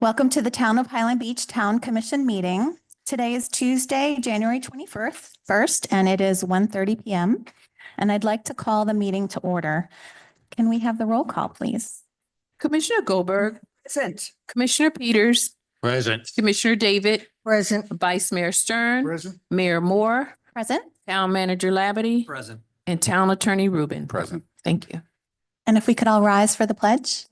Welcome to the Town of Highland Beach Town Commission meeting. Today is Tuesday, January 21st, and it is 1:30 p.m. And I'd like to call the meeting to order. Can we have the roll call, please? Commissioner Goldberg, Present. Commissioner Peters, Present. Commissioner David, Present. Vice Mayor Stern, Present. Mayor Moore, Present. Town Manager Labadie, Present. and Town Attorney Rubin. Present. Thank you. And if we could all rise for the pledge.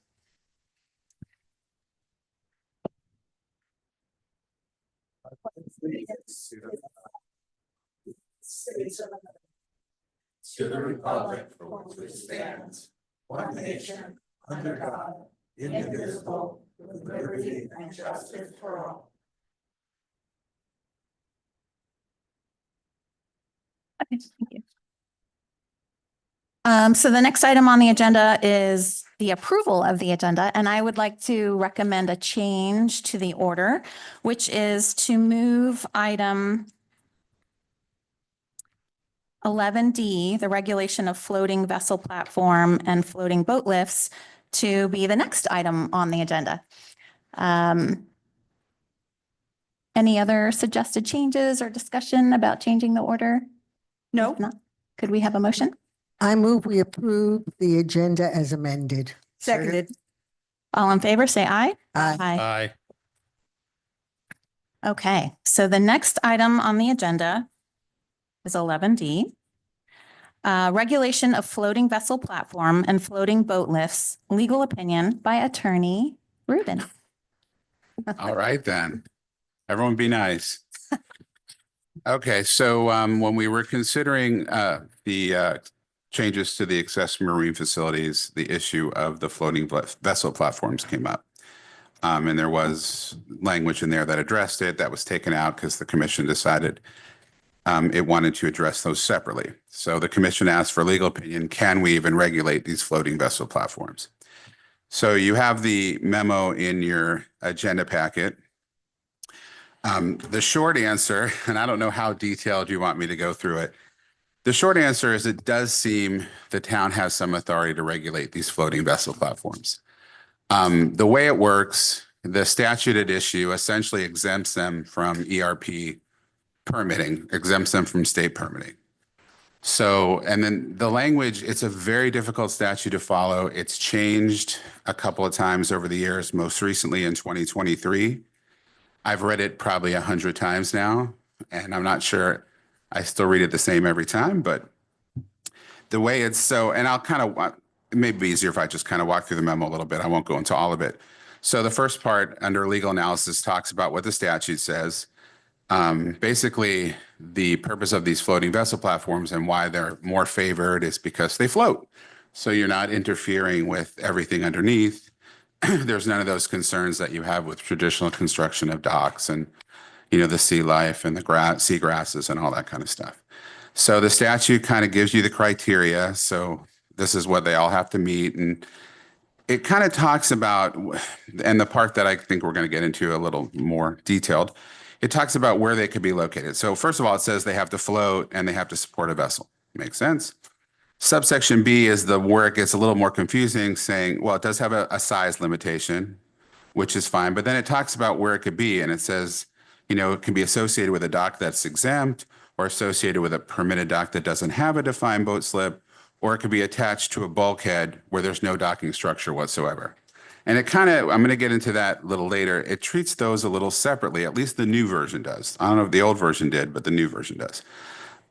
To the republic for which it stands, one nation, under God, indivisible, with liberty and justice for all. Okay, thank you. So the next item on the agenda is the approval of the agenda, and I would like to recommend a change to the order, which is to move item 11D, the regulation of floating vessel platform and floating boat lifts, to be the next item on the agenda. Any other suggested changes or discussion about changing the order? No. If not, could we have a motion? I move we approve the agenda as amended. Seconded. All in favor, say aye. Aye. Aye. Okay, so the next item on the agenda is 11D. Regulation of floating vessel platform and floating boat lifts, legal opinion by Attorney Rubin. All right, then. Everyone be nice. Okay, so when we were considering the changes to the accessory marine facilities, the issue of the floating vessel platforms came up. And there was language in there that addressed it that was taken out because the commission decided it wanted to address those separately. So the commission asked for legal opinion. Can we even regulate these floating vessel platforms? So you have the memo in your agenda packet. The short answer, and I don't know how detailed you want me to go through it. The short answer is it does seem the town has some authority to regulate these floating vessel platforms. The way it works, the statute at issue essentially exempts them from ERP permitting, exempts them from state permitting. So, and then the language, it's a very difficult statute to follow. It's changed a couple of times over the years, most recently in 2023. I've read it probably 100 times now, and I'm not sure I still read it the same every time, but the way it's so, and I'll kind of, it may be easier if I just kind of walk through the memo a little bit. I won't go into all of it. So the first part under legal analysis talks about what the statute says. Basically, the purpose of these floating vessel platforms and why they're more favored is because they float. So you're not interfering with everything underneath. There's none of those concerns that you have with traditional construction of docks and, you know, the sea life and the seagrasses and all that kind of stuff. So the statute kind of gives you the criteria. So this is what they all have to meet. And it kind of talks about, and the part that I think we're going to get into a little more detailed, it talks about where they could be located. So first of all, it says they have to float and they have to support a vessel. Makes sense. Subsection B is the where it gets a little more confusing, saying, well, it does have a size limitation, which is fine. But then it talks about where it could be. And it says, you know, it can be associated with a dock that's exempt or associated with a permitted dock that doesn't have a defined boat slip, or it could be attached to a bulkhead where there's no docking structure whatsoever. And it kind of, I'm going to get into that a little later. It treats those a little separately, at least the new version does. I don't know if the old version did, but the new version does.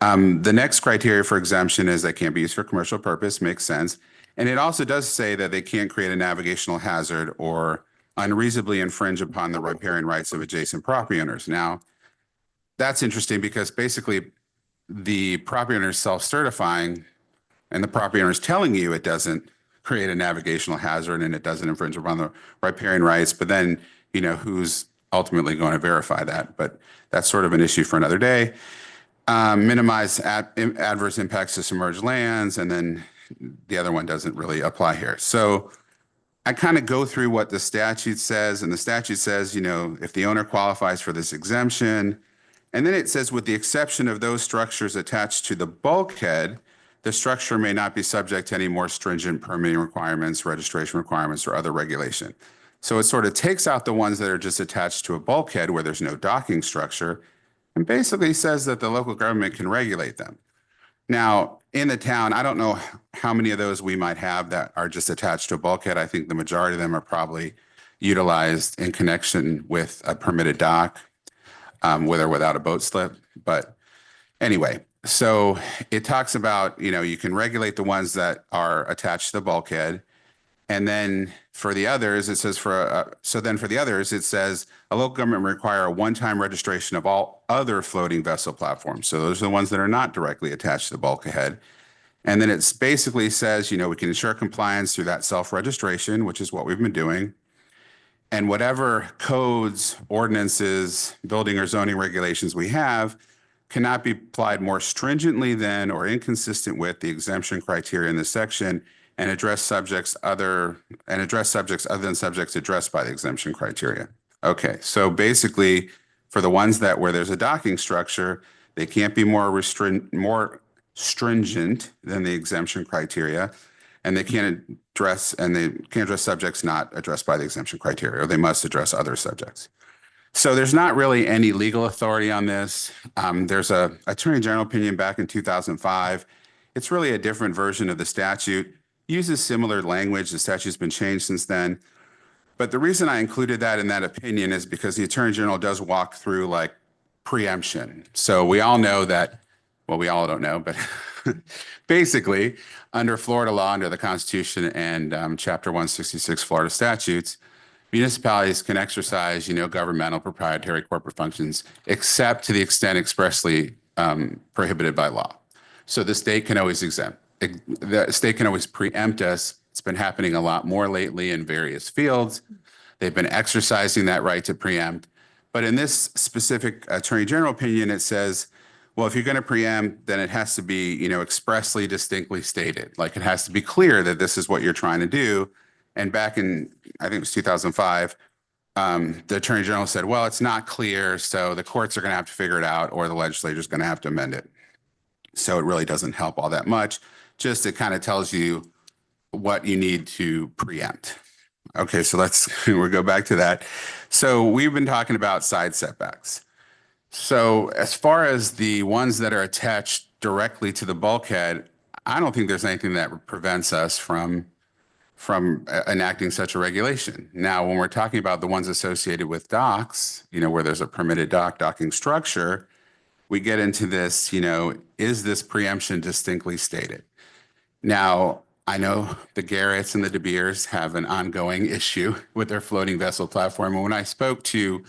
The next criteria for exemption is they can't be used for commercial purpose, makes sense. And it also does say that they can't create a navigational hazard or unreasonably infringe upon the riparian rights of adjacent property owners. Now, that's interesting because basically the property owner is self-certifying and the property owner is telling you it doesn't create a navigational hazard and it doesn't infringe upon the riparian rights. But then, you know, who's ultimately going to verify that? But that's sort of an issue for another day. Minimize adverse impacts to submerged lands. And then the other one doesn't really apply here. So I kind of go through what the statute says, and the statute says, you know, if the owner qualifies for this exemption, and then it says with the exception of those structures attached to the bulkhead, the structure may not be subject to any more stringent permitting requirements, registration requirements, or other regulation. So it sort of takes out the ones that are just attached to a bulkhead where there's no docking structure and basically says that the local government can regulate them. Now, in the town, I don't know how many of those we might have that are just attached to a bulkhead. I think the majority of them are probably utilized in connection with a permitted dock, with or without a boat slip. But anyway, so it talks about, you can regulate the ones that are attached to the bulkhead. And then for the others, it says it says a local government will require a one-time registration of all other floating vessel platforms. So those are the ones that are not directly attached to the bulkhead. And then it's basically says, we can ensure compliance through that self-registration, which is what we've been doing. And whatever codes, ordinances, building or zoning regulations we have cannot be applied more stringently than or inconsistent with the exemption criteria in this section and address subjects other than subjects addressed by the exemption criteria. Okay, so basically for the ones where there's a docking structure, they can't be more stringent than the exemption criteria, and they can't address subjects not addressed by the exemption criteria, or they must address other subjects. So there's not really any legal authority on this. There's a Attorney General opinion back in 2005. It's really a different version of the statute, uses similar language. The statute's been changed since then. But the reason I included that in that opinion is because the Attorney General does walk through like preemption. So we all know that, well, we all don't know, but basically under Florida law, under the Constitution and Chapter 166 Florida statutes, municipalities can exercise, governmental proprietary corporate functions, except to the extent expressly prohibited by law. So the state can always preempt us. It's been happening a lot more lately in various fields. They've been exercising that right to preempt. But in this specific Attorney General opinion, it says, well, if you're going to preempt, then it has to be, expressly, distinctly stated. Like it has to be clear that this is what you're trying to do. And back in, I think it was 2005, the Attorney General said, well, it's not clear, so the courts are going to have to figure it out, or the legislature is going to have to amend it. So it really doesn't help all that much. Just it kind of tells you what you need to preempt. Okay, so we'll go back to that. So we've been talking about side setbacks. So as far as the ones that are attached directly to the bulkhead, I don't think there's anything that prevents us from enacting such a regulation. Now, when we're talking about the ones associated with docks, where there's a permitted docking structure, we get into this, is this preemption distinctly stated? Now, I know the Garretts and the De Beers have an ongoing issue with their floating vessel platform. And when I spoke to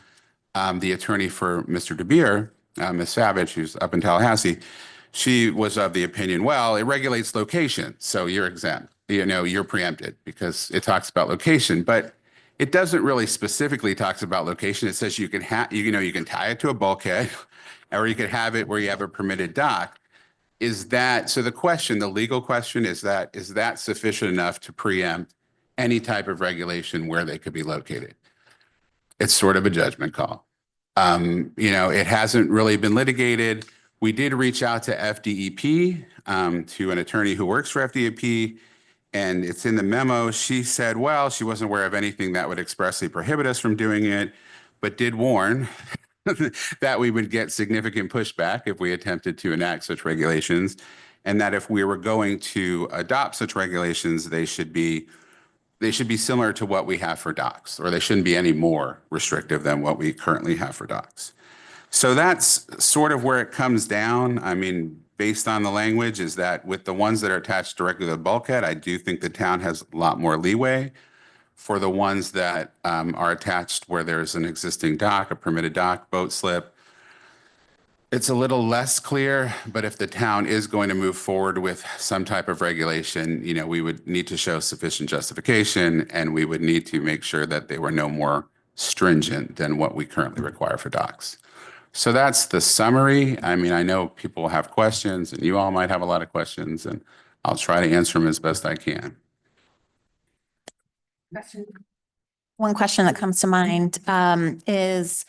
the attorney for Mr. De Beer, Ms. Savage, who's up in Tallahassee, she was of the opinion, well, it regulates location, so you're exempt. You're preempted because it talks about location, but it doesn't really specifically talks about location. It says you can tie it to a bulkhead, or you could have it where you have a permitted dock. So the legal question is that sufficient enough to preempt any type of regulation where they could be located? It's sort of a judgment call. It hasn't really been litigated. We did reach out to FDEP, to an attorney who works for FDEP, and it's in the memo. She said, well, she wasn't aware of anything that would expressly prohibit us from doing it, but did warn that we would get significant pushback if we attempted to enact such regulations, and that if we were going to adopt such regulations, they should be similar to what we have for docks, or they shouldn't be any more restrictive than what we currently have for docks. So that's sort of where it comes down. I mean, based on the language, is that with the ones that are attached directly to the bulkhead, I do think the town has a lot more leeway. For the ones that are attached where there's an existing dock, a permitted dock, boat slip, it's a little less clear, but if the town is going to move forward with some type of regulation, we would need to show sufficient justification, and we would need to make sure that they were no more stringent than what we currently require for docks. So that's the summary. I mean, I know people have questions, and you all might have a lot of questions, and I'll try to answer them as best I can. One question that comes to mind is,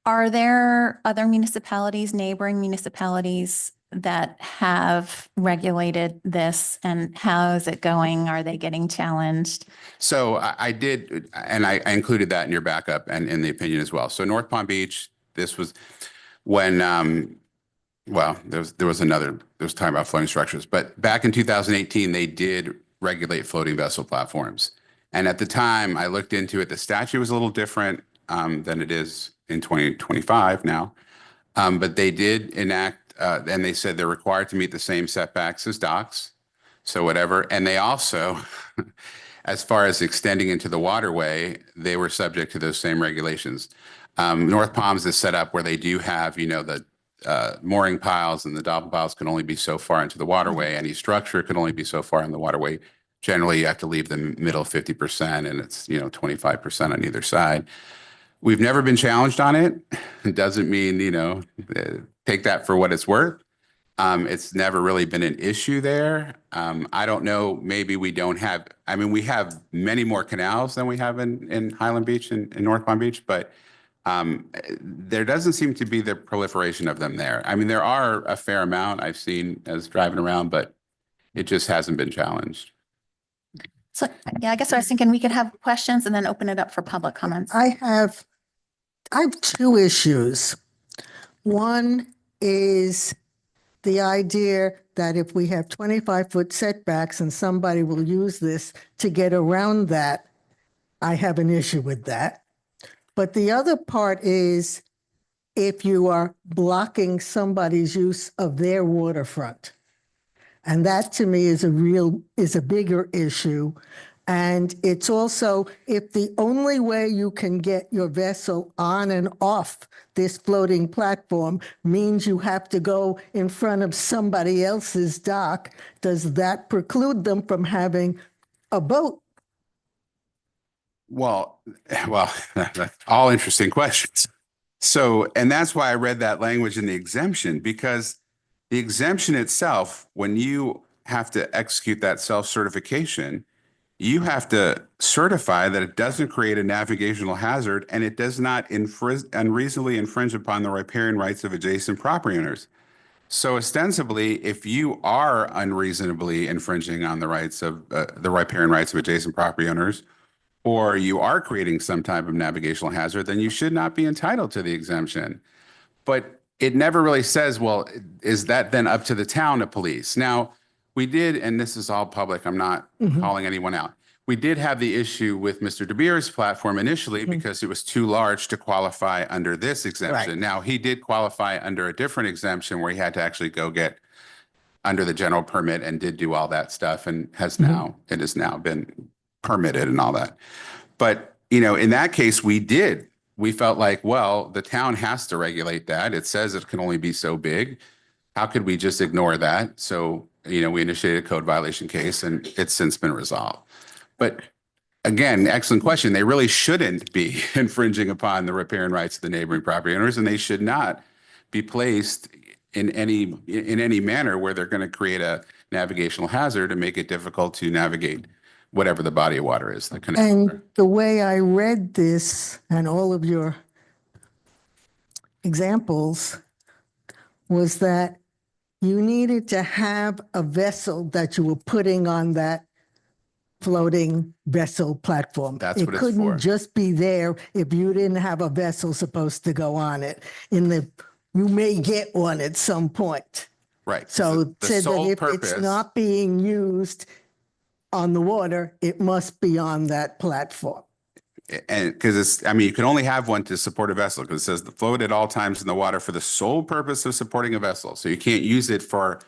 are there other municipalities, neighboring municipalities that have regulated this, and how is it going? Are they getting challenged? So I did, and I included that in your backup and in the opinion as well. So North Palm Beach, this was when, well, there was talking about floating structures, but back in 2018, they did regulate floating vessel platforms. And at the time I looked into it, the statute was a little different than it is in 2025 now. But they did enact, and they said they're required to meet the same setbacks as docks. So whatever. And they also, as far as extending into the waterway, they were subject to those same regulations. North Palms is set up where they do have, the mooring piles, and the dolphin piles can only be so far into the waterway. Any structure can only be so far in the waterway. Generally, you have to leave the middle 50%, and it's, 25% on either side. We've never been challenged on it. It doesn't mean, take that for what it's worth. It's never really been an issue there. I don't know, maybe we don't have, we have many more canals than we have in Highland Beach and in North Palm Beach, but there doesn't seem to be the proliferation of them there. There are a fair amount I've seen as driving around, but it just hasn't been challenged. So, yeah, I guess I was thinking we could have questions and then open it up for public comments. I have two issues. One is the idea that if we have 25-foot setbacks and somebody will use this to get around that, I have an issue with that. But the other part is if you are blocking somebody's use of their waterfront. And that to me is a bigger issue. And it's also, if the only way you can get your vessel on and off this floating platform means you have to go in front of somebody else's dock, does that preclude them from having a boat? Well, that's all interesting questions. So, and that's why I read that language in the exemption, because the exemption itself, when you have to execute that self-certification, you have to certify that it doesn't create a navigational hazard and it does not unreasonably infringe upon the riparian rights of adjacent property owners. So ostensibly, if you are unreasonably infringing on the rights of the riparian rights of adjacent property owners, or you are creating some type of navigational hazard, then you should not be entitled to the exemption. But it never really says, well, is that then up to the town to police? Now, we did, and this is all public, I'm not calling anyone out. We did have the issue with Mr. De Beers' platform initially because it was too large to qualify under this exemption. Right. Now, he did qualify under a different exemption where he had to actually go get under the general permit and did do all that stuff and it has now been permitted and all that. But, in that case, we felt like, well, the town has to regulate that. It says it can only be so big. How could we just ignore that? So, we initiated a code violation case and it's since been resolved. But again, excellent question. They really shouldn't be infringing upon the riparian rights of the neighboring property owners, and they should not be placed in any manner where they're going to create a navigational hazard and make it difficult to navigate whatever the body of water is. The canal. And the way I read this and all of your examples was that you needed to have a vessel that you were putting on that floating vessel platform. That's what it's It couldn't for. just be there if you didn't have a vessel supposed to go on it. You may get one at some point. Right. So the it said that sole if purpose, it's not being used on the water, it must be on that platform. and because you can only have one to support a vessel because it says the float at all times in the water for the sole purpose of supporting a vessel. So you can't use it for,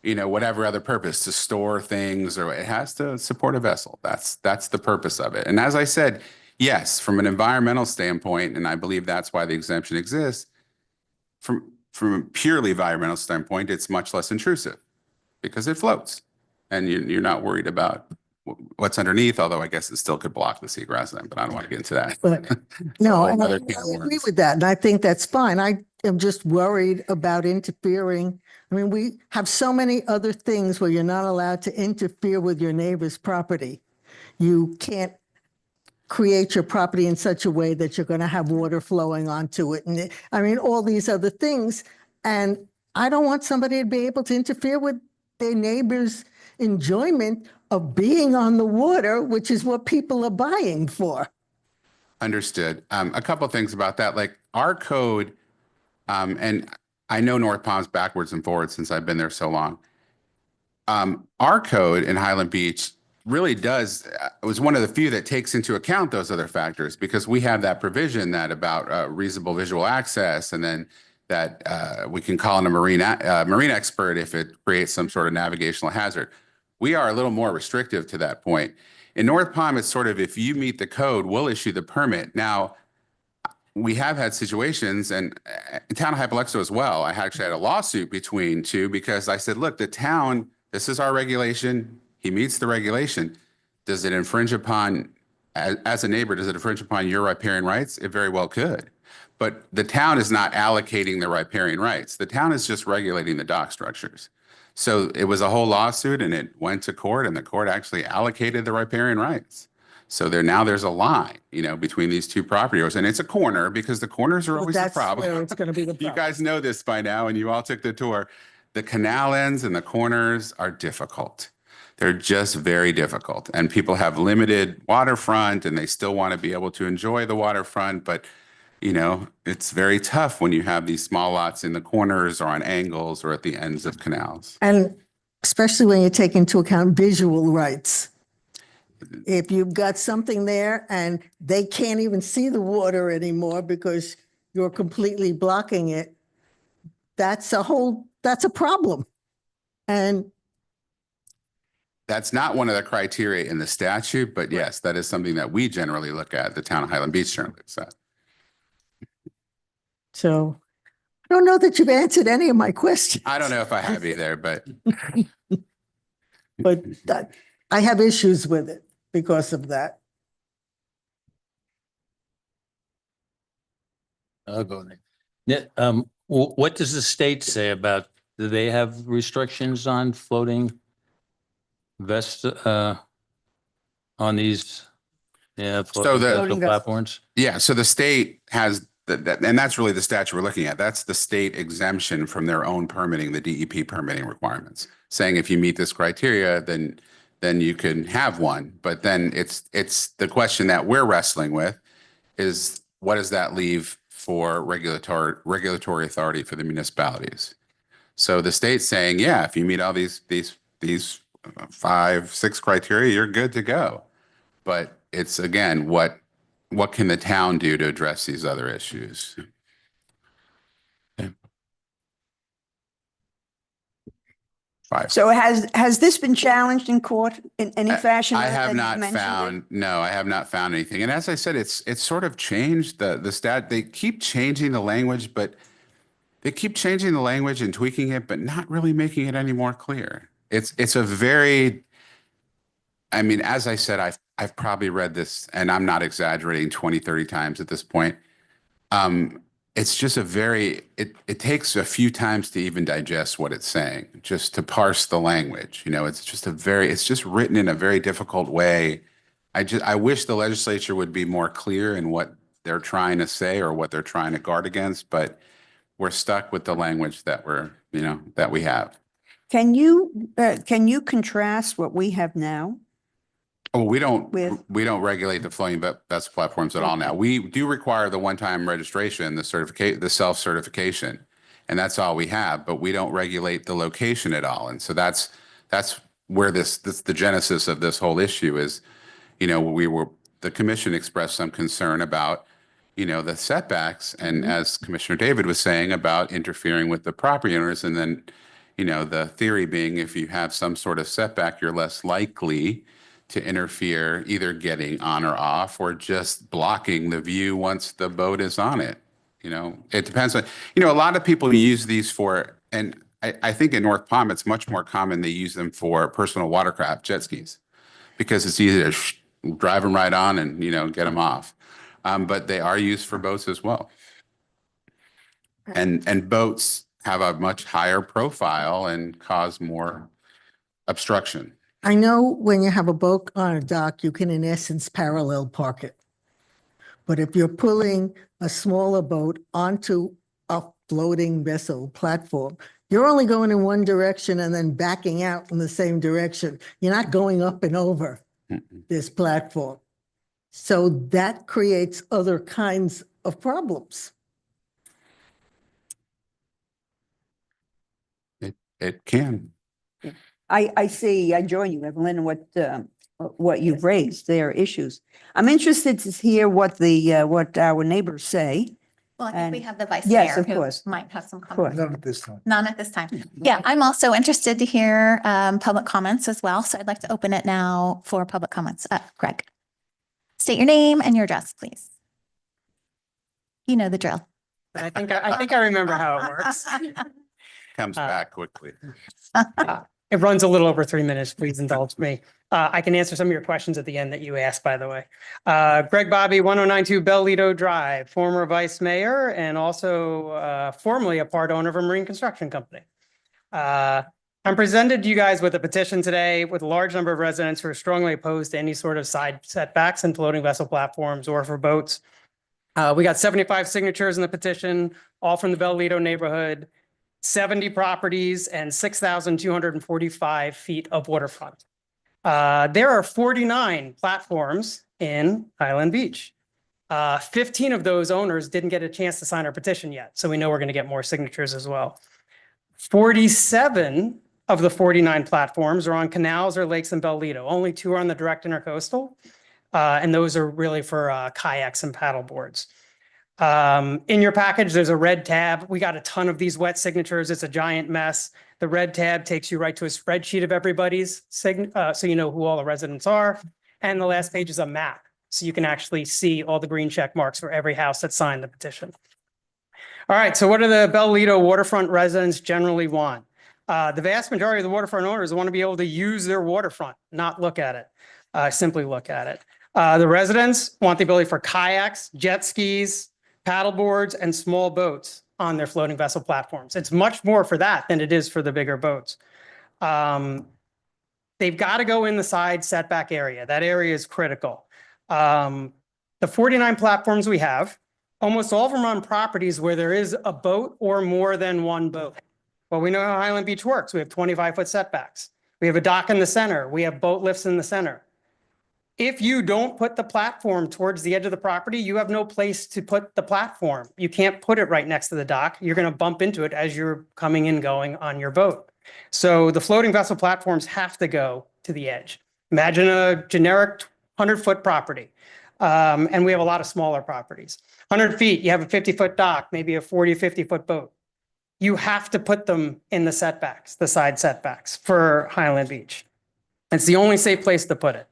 whatever other purpose to store things, or it has to support a vessel. That's the purpose of it. And as I said, yes, from an environmental standpoint, and I believe that's why the exemption exists, from a purely environmental standpoint, it's much less intrusive because it floats and you're not worried about what's underneath, although I guess it still could block the seagrass then, but I don't want to get into that. But no, and I Another can of agree worms. with that. And I think that's fine. I am just worried about interfering. We have so many other things where you're not allowed to interfere with your neighbor's property. You can't create your property in such a way that you're going to have water flowing onto it. And all these other things. And I don't want somebody to be able to interfere with their neighbor's enjoyment of being on the water, which is what people are buying for. Understood. A couple things about that, like our code, and I know North Palm's backwards and forwards since I've been there so long. Our code in Highland Beach really does, it was one of the few that takes into account those other factors because we have that provision that about reasonable visual access and then that we can call in a marine expert if it creates some sort of navigational hazard. We are a little more restrictive to that point. In North Palm, it's sort of if you meet the code, we'll issue the permit. Now, we have had situations, and in town of Hypoluxo as well, I actually had a lawsuit between two because I said, look, the town, this is our regulation. He meets the regulation. Does it infringe upon, as a neighbor, does it infringe upon your riparian rights? It very well could. But the town is not allocating the riparian rights. The town is just regulating the dock structures. So it was a whole lawsuit and it went to court and the court actually allocated the riparian rights. So there's a line, between these two property owners and it's a corner because the corners are Well, always the that's problem. where it's going to be the You problem. guys know this by now and you all took the tour. The canal ends and the corners are difficult. They're just very difficult and people have limited waterfront and they still want to be able to enjoy the waterfront, but it's very tough when you have these small lots in the corners or on angles or at the ends of canals. And especially when you take into account visual rights. If you've got something there and they can't even see the water anymore because you're completely blocking it, that's a problem. And That's not one of the criteria in the statute, but yes, that is something that we generally look at. The town of Highland Beach generally looks at. so I don't know that you've answered any of my questions. I don't know if I have either, but But I have issues with it because of that. I'll go next. What does the state say about, do they have restrictions on floating on these, floating the- vessel platforms? yeah, so the state has that, and that's really the statute we're looking at. That's the state exemption from their own permitting, the DEP permitting requirements, saying if you meet this criteria, then you can have one. But then it's the question that we're wrestling with is what does that leave for regulatory authority for the municipalities? So the state's saying, yeah, if you meet all these 5, 6 criteria, you're good to go. But it's again, what can the town do to address these other issues? Five. So has this been challenged in court in any fashion? I that have you not mentioned it? found, no, I have not found anything. And as I said, it's sort of changed the stat. They keep changing the language, but they keep changing the language and tweaking it, but not really making it any more clear. It's a very, I mean, as I said, I've probably read this and I'm not exaggerating 20, 30 times at this point. It's just it takes a few times to even digest what it's saying, just to parse the language. It's just written in a very difficult way. I wish the legislature would be more clear in what they're trying to say or what they're trying to guard against, but we're stuck with the language that that we have. Can you contrast what we have now? Oh, we don't With- regulate the floating vessel platforms at all now. We do require the one-time registration, the self-certification, and that's all we have, but we don't regulate the location at all. And so that's where the genesis of this whole issue is, the commission expressed some concern about, the setbacks and as Commissioner David was saying about interfering with the property owners. And then, the theory being if you have some sort of setback, you're less likely to interfere, either getting on or off or just blocking the view once the boat is on it. It depends on, a lot of people use these for, and I think in North Palm, it's much more common they use them for personal watercraft, jet skis, because it's easy to drive them right on and, get them off. But they are used for boats as well. And boats have a much higher profile and cause more obstruction. I know when you have a boat on a dock, you can in essence parallel park it. But if you're pulling a smaller boat onto a floating vessel platform, You're only going in one direction and then backing out in the same direction. You're not going up and over Mm-mm. this platform. So that creates other kinds of problems. It can. I see, I join you, Evelyn, what you've raised, their issues. I'm interested to hear what what our neighbors say. Well, I think we And- have the vice Yes, mayor of who course. might have some course. comments. None at this time. None at this time. Yeah, I'm also interested to hear public comments as well. So I'd like to open it now for public comments. Greg, state your name and your address, please. You know the drill. I think I remember how it works. Comes back quickly. It runs a little over 3 minutes. Please indulge me. I can answer some of your questions at the end that you asked, by the way. Greg Bobby, 1092 Bell Lido Drive, former vice mayor and also formerly a part owner of a marine construction company. I'm presented to you guys with a petition today with a large number of residents who are strongly opposed to any sort of side setbacks and floating vessel platforms or for boats. We got 75 signatures in the petition, all from the Bell Lido neighborhood, 70 properties and 6,245 feet of waterfront. There are 49 platforms in Highland Beach. 15 of those owners didn't get a chance to sign our petition yet, so we know we're going to get more signatures as well. 47 of the 49 platforms are on canals or lakes in Bell Lido. Only 2 are on the direct intercoastal, and those are really for kayaks and paddle boards. In your package, there's a red tab. We got a ton of these wet signatures. It's a giant mess. The red tab takes you right to a spreadsheet of everybody's so you know who all the residents are. And the last page is a map, so you can actually see all the green check marks for every house that signed the petition. All right, so what do the Bell Lido waterfront residents generally want? The vast majority of the waterfront owners want to be able to use their waterfront, not look at it, simply look at it. The residents want the ability for kayaks, jet skis, paddle boards, and small boats on their floating vessel platforms. It's much more for that than it is for the bigger boats. They've got to go in the side setback area. That area is critical. The 49 platforms we have, almost all of them are on properties where there is a boat or more than one boat. Well, we know how Highland Beach works. We have 25-foot setbacks. We have a dock in the center. We have boat lifts in the center. If you don't put the platform towards the edge of the property, you have no place to put the platform. You can't put it right next to the dock. You're going to bump into it as you're coming and going on your boat. So the floating vessel platforms have to go to the edge. Imagine a generic 100-foot property. And we have a lot of smaller properties. 100 feet, you have a 50-foot dock, maybe a 40, 50-foot boat. You have to put them in the setbacks, the side setbacks for Highland Beach. It's the only safe place to put it.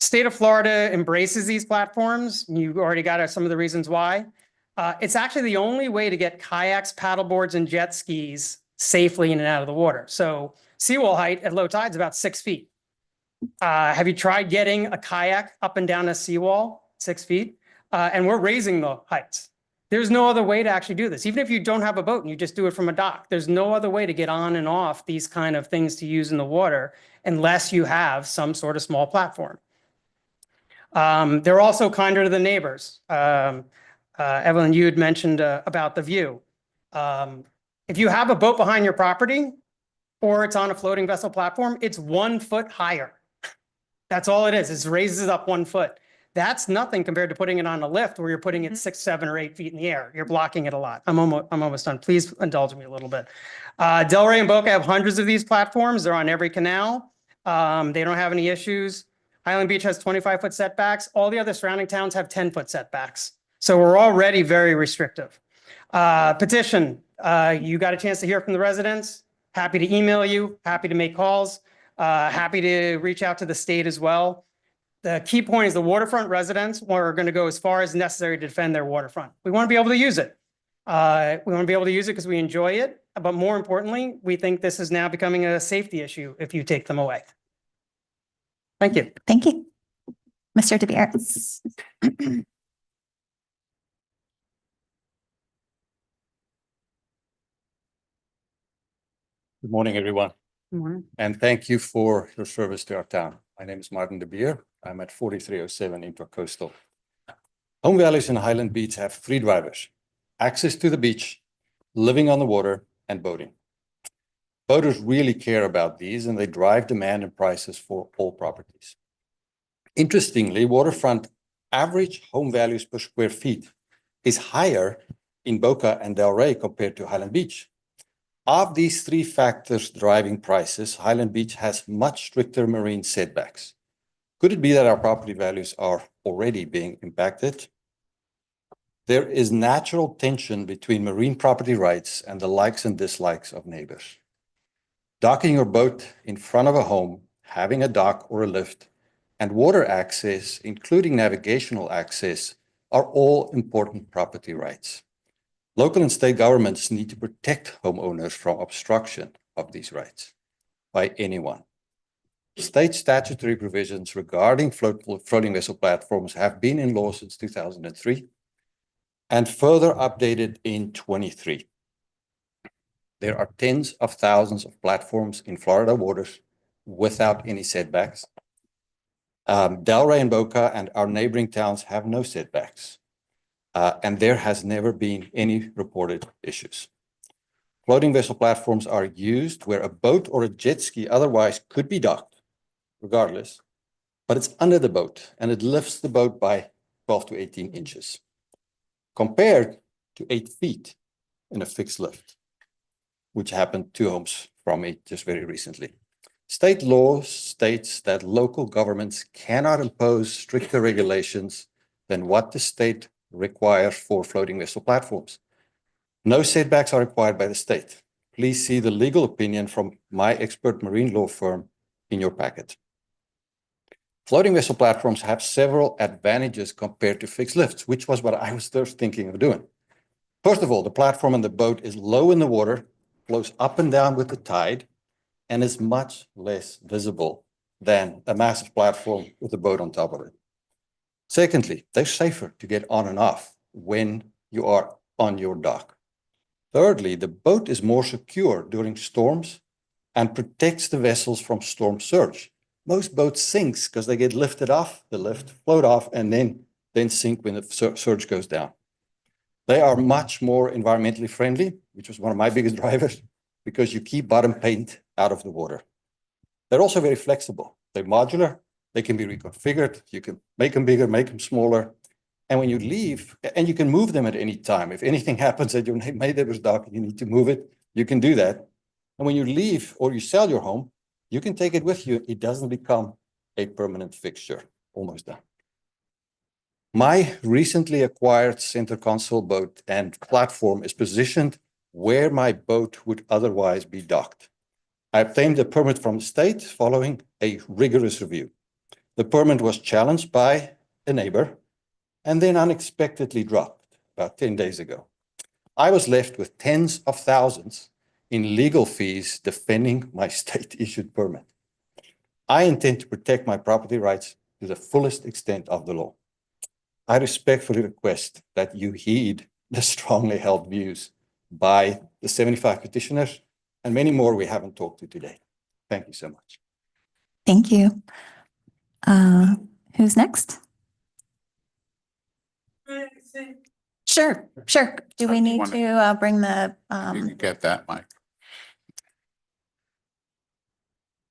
State of Florida embraces these platforms. You already got some of the reasons why. It's actually the only way to get kayaks, paddle boards, and jet skis safely in and out of the water. So seawall height at low tide is about 6 feet. Have you tried getting a kayak up and down a seawall, 6 feet? And we're raising the heights. There's no other way to actually do this. Even if you don't have a boat and you just do it from a dock, there's no other way to get on and off these kind of things to use in the water unless you have some sort of small platform. They're also kinder to the neighbors. Evelyn, you had mentioned about the view. If you have a boat behind your property or it's on a floating vessel platform, it's 1 foot higher. That's all it is. It raises it up 1 foot. That's nothing compared to putting it on a lift where you're putting it 6, 7, or 8 feet in the air. You're blocking it a lot. I'm almost done. Please indulge me a little bit. Delray and Boca have hundreds of these platforms. They're on every canal. They don't have any issues. Highland Beach has 25-foot setbacks. All the other surrounding towns have 10-foot setbacks. So we're already very restrictive. Petition, you got a chance to hear from the residents. Happy to email you, happy to make calls, happy to reach out to the state as well. The key point is the waterfront residents are going to go as far as necessary to defend their waterfront. We want to be able to use it. We want to be able to use it because we enjoy it. But more importantly, we think this is now becoming a safety issue if you take them away. Thank you. Thank you. Mr. DeBeers. Good morning, everyone, and thank you for your service to our town. My name is Martin De Beer. I'm at 4307 Intracoastal. Home Valleys in Highland Beach have 3 drivers: access to the beach, living on the water, and boating. Boaters really care about these and they drive demand and prices for all properties. Interestingly, waterfront average home values per square feet is higher in Boca and Delray compared to Highland Beach. Of these three factors driving prices, Highland Beach has much stricter marine setbacks. Could it be that our property values are already being impacted? There is natural tension between marine property rights and the likes and dislikes of neighbors. Docking your boat in front of a home, having a dock or a lift, and water access, including navigational access, are all important property rights. Local and state governments need to protect homeowners from obstruction of these rights by anyone. State statutory provisions regarding floating vessel platforms have been in law since 2003 and further updated in 23. There are tens of thousands of platforms in Florida waters without any setbacks. Delray and Boca and our neighboring towns have no setbacks. And there has never been any reported issues. Floating vessel platforms are used where a boat or a jet ski otherwise could be docked, regardless, but it's under the boat and it lifts the boat by 12 to 18 inches, compared to 8 feet in a fixed lift, which happened 2 homes from me just very recently. State law states that local governments cannot impose stricter regulations than what the state requires for floating vessel platforms. No setbacks are required by the state. Please see the legal opinion from my expert marine law firm in your packet. Floating vessel platforms have several advantages compared to fixed lifts, which was what I was first thinking of doing. First of all, the platform in the boat is low in the water, flows up and down with the tide, and is much less visible than a massive platform with a boat on top of it. Secondly, they're safer to get on and off when you are on your dock. Thirdly, the boat is more secure during storms and protects the vessels from storm surge. Most boats sink because they get lifted off, the lift float off, and then sink when the surge goes down. They are much more environmentally friendly, which was one of my biggest drivers, because you keep bottom paint out of the water. They're also very flexible. They're modular. They can be reconfigured. You can make them bigger, make them smaller. And when you leave, and you can move them at any time. If anything happens at your neighbor's dock and you need to move it, you can do that. And when you leave or you sell your home, you can take it with you. It doesn't become a permanent fixture. Almost done. My recently acquired center console boat and platform is positioned where my boat would otherwise be docked. I obtained a permit from the state following a rigorous review. The permit was challenged by a neighbor and then unexpectedly dropped about 10 days ago. I was left with tens of thousands in legal fees defending my state-issued permit. I intend to protect my property rights to the fullest extent of the law. I respectfully request that you heed the strongly held views by the 75 petitioners and many more we haven't talked to today. Thank you so much. Thank you. Who's next? Sure. Do we need to bring the, You can get that, Mike.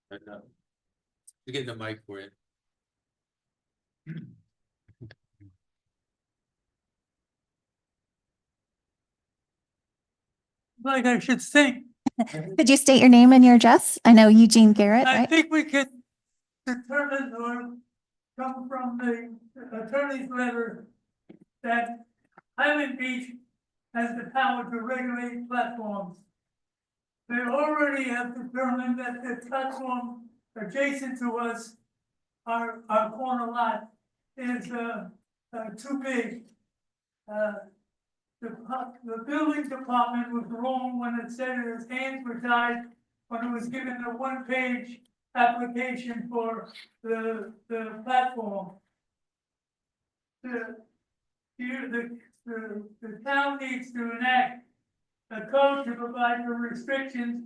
To get the mic for it. Like I should think. could you state your name and your address? I know Eugene Garrett, I right? think we could determine or come from the attorney's letter that Highland Beach has the power to regulate platforms. They already have determined that the platform adjacent to us, our corner lot, is too big. The building department was wrong when it said his hands were tied when it was given the one-page application for the platform. The town needs to enact a code to provide for restrictions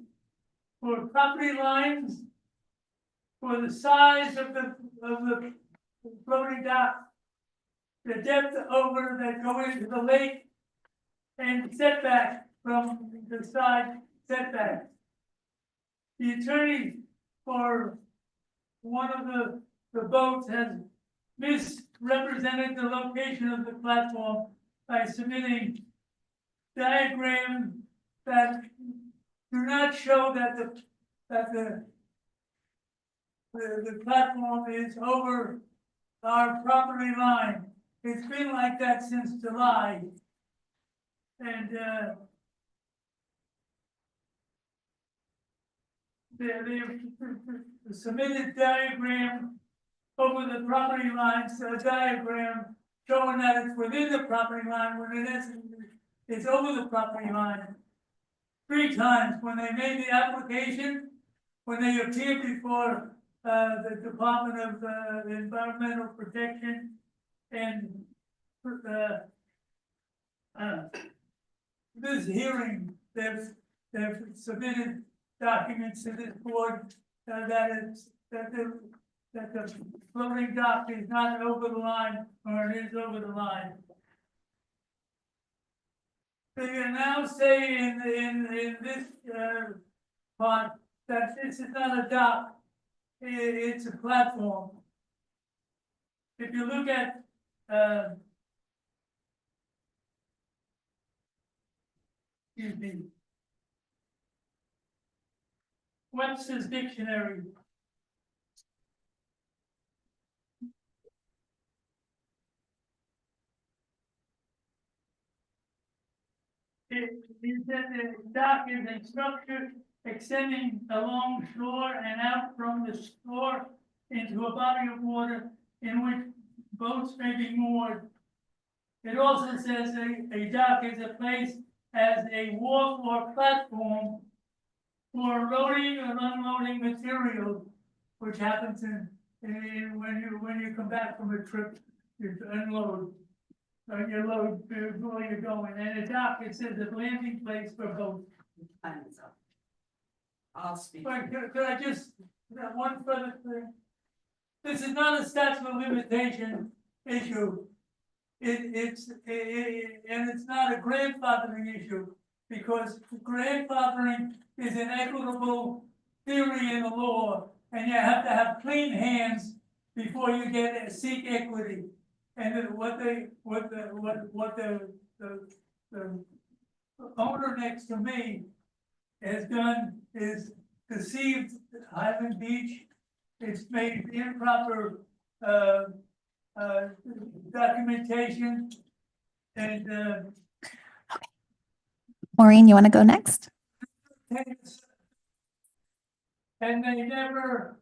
for property lines, for the size of the floating dock, the depth over that go into the lake, and setback from the side setback. The attorney for one of the boats has misrepresented the location of the platform by submitting diagrams that do not show that the platform is over our property line. It's been like that since July. And, the submitted diagram over the property lines, a diagram showing that it's within the property line, when in essence, it's over the property line. 3 times, when they made the application, when they appeared before, the Department of, Environmental Protection and, this hearing, they've submitted documents to this board, that the floating dock is not over the line, or it is over the line. They are now saying in this, part, that this is not a dock, it's a platform. If you look at, excuse me, Webster's Dictionary. It said the dock is a structure extending along shore and out from the shore into a body of water in which boats may be moored. It also says a dock is a place as a wharf or platform for loading and unloading materials, which happens when you come back from a trip, you unload. You load where you're going, and a dock, it says a landing place for boats. I'll speak. But could I just, one further thing? This is not a statute of limitation issue. And it's not a grandfathering issue, because grandfathering is an equitable theory in the law, and you have to have clean hands before you seek equity. And then what the owner next to me has done is deceived Highland Beach. It's made improper documentation, and Maureen, you want to go next? and they never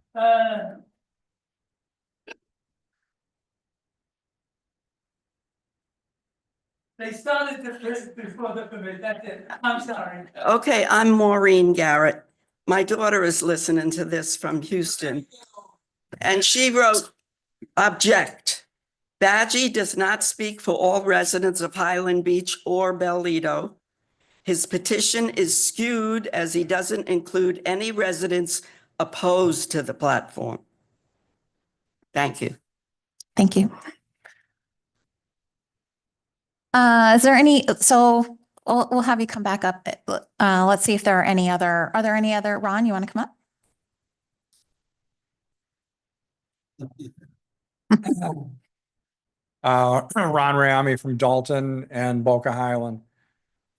they started the before the permit. That's it. I'm sorry. Okay, I'm Maureen Garrett. My daughter is listening to this from Houston. And she wrote, object. Badgie does not speak for all residents of Highland Beach or Bellito. His petition is skewed as he doesn't include any residents opposed to the platform. Thank you. Thank you. Is there any, so we'll have you come back up. Let's see if there are any other, Ron, you want to come up? Ron Rami from Dalton and Boca Highland.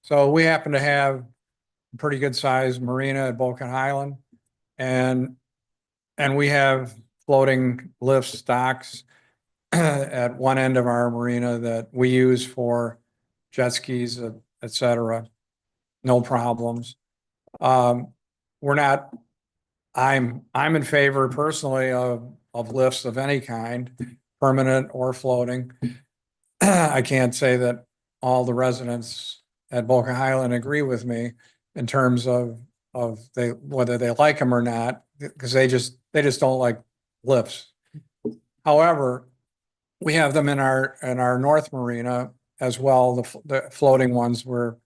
So we happen to have a pretty good sized marina at Boca Highland, and we have floating lifts, docks at one end of our marina that we use for jet skis, et cetera. No problems. I'm in favor personally of lifts of any kind, permanent or floating. I can't say that all the residents at Boca Highland agree with me in terms of whether they like them or not, because they just don't like lifts. However, we have them in our North Marina as well, the floating ones where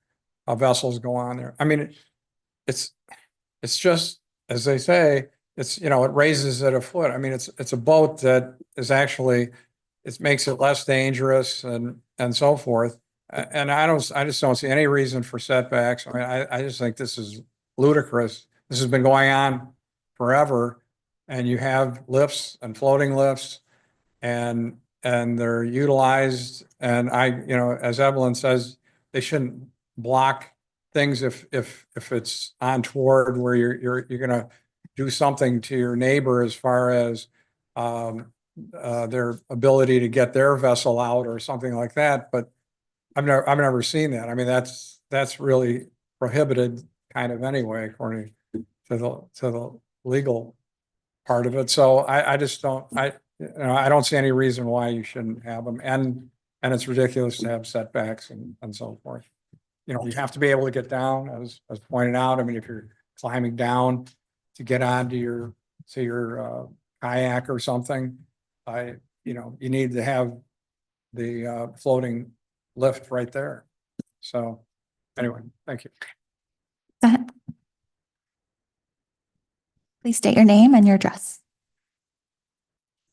vessels go on there. I mean, it's just, as they say, it raises it a foot. I mean, it's a boat that is actually, it makes it less dangerous and so forth. And I just don't see any reason for setbacks. I mean, I just think this is ludicrous. This has been going on forever. And you have lifts and floating lifts and they're utilized. And as Evelyn says, they shouldn't block things if it's on toward where you're gonna do something to your neighbor as far as their ability to get their vessel out or something like that. But I've never seen that. I mean, that's really prohibited kind of anyway, according to the legal part of it. So I just don't, I don't see any reason why you shouldn't have them. And it's ridiculous to have setbacks and so forth. You have to be able to get down, as pointed out. I mean, if you're climbing down to get onto your kayak or something, you need to have the floating lift right there. So anyway, thank you. Go ahead. Please state your name and your address.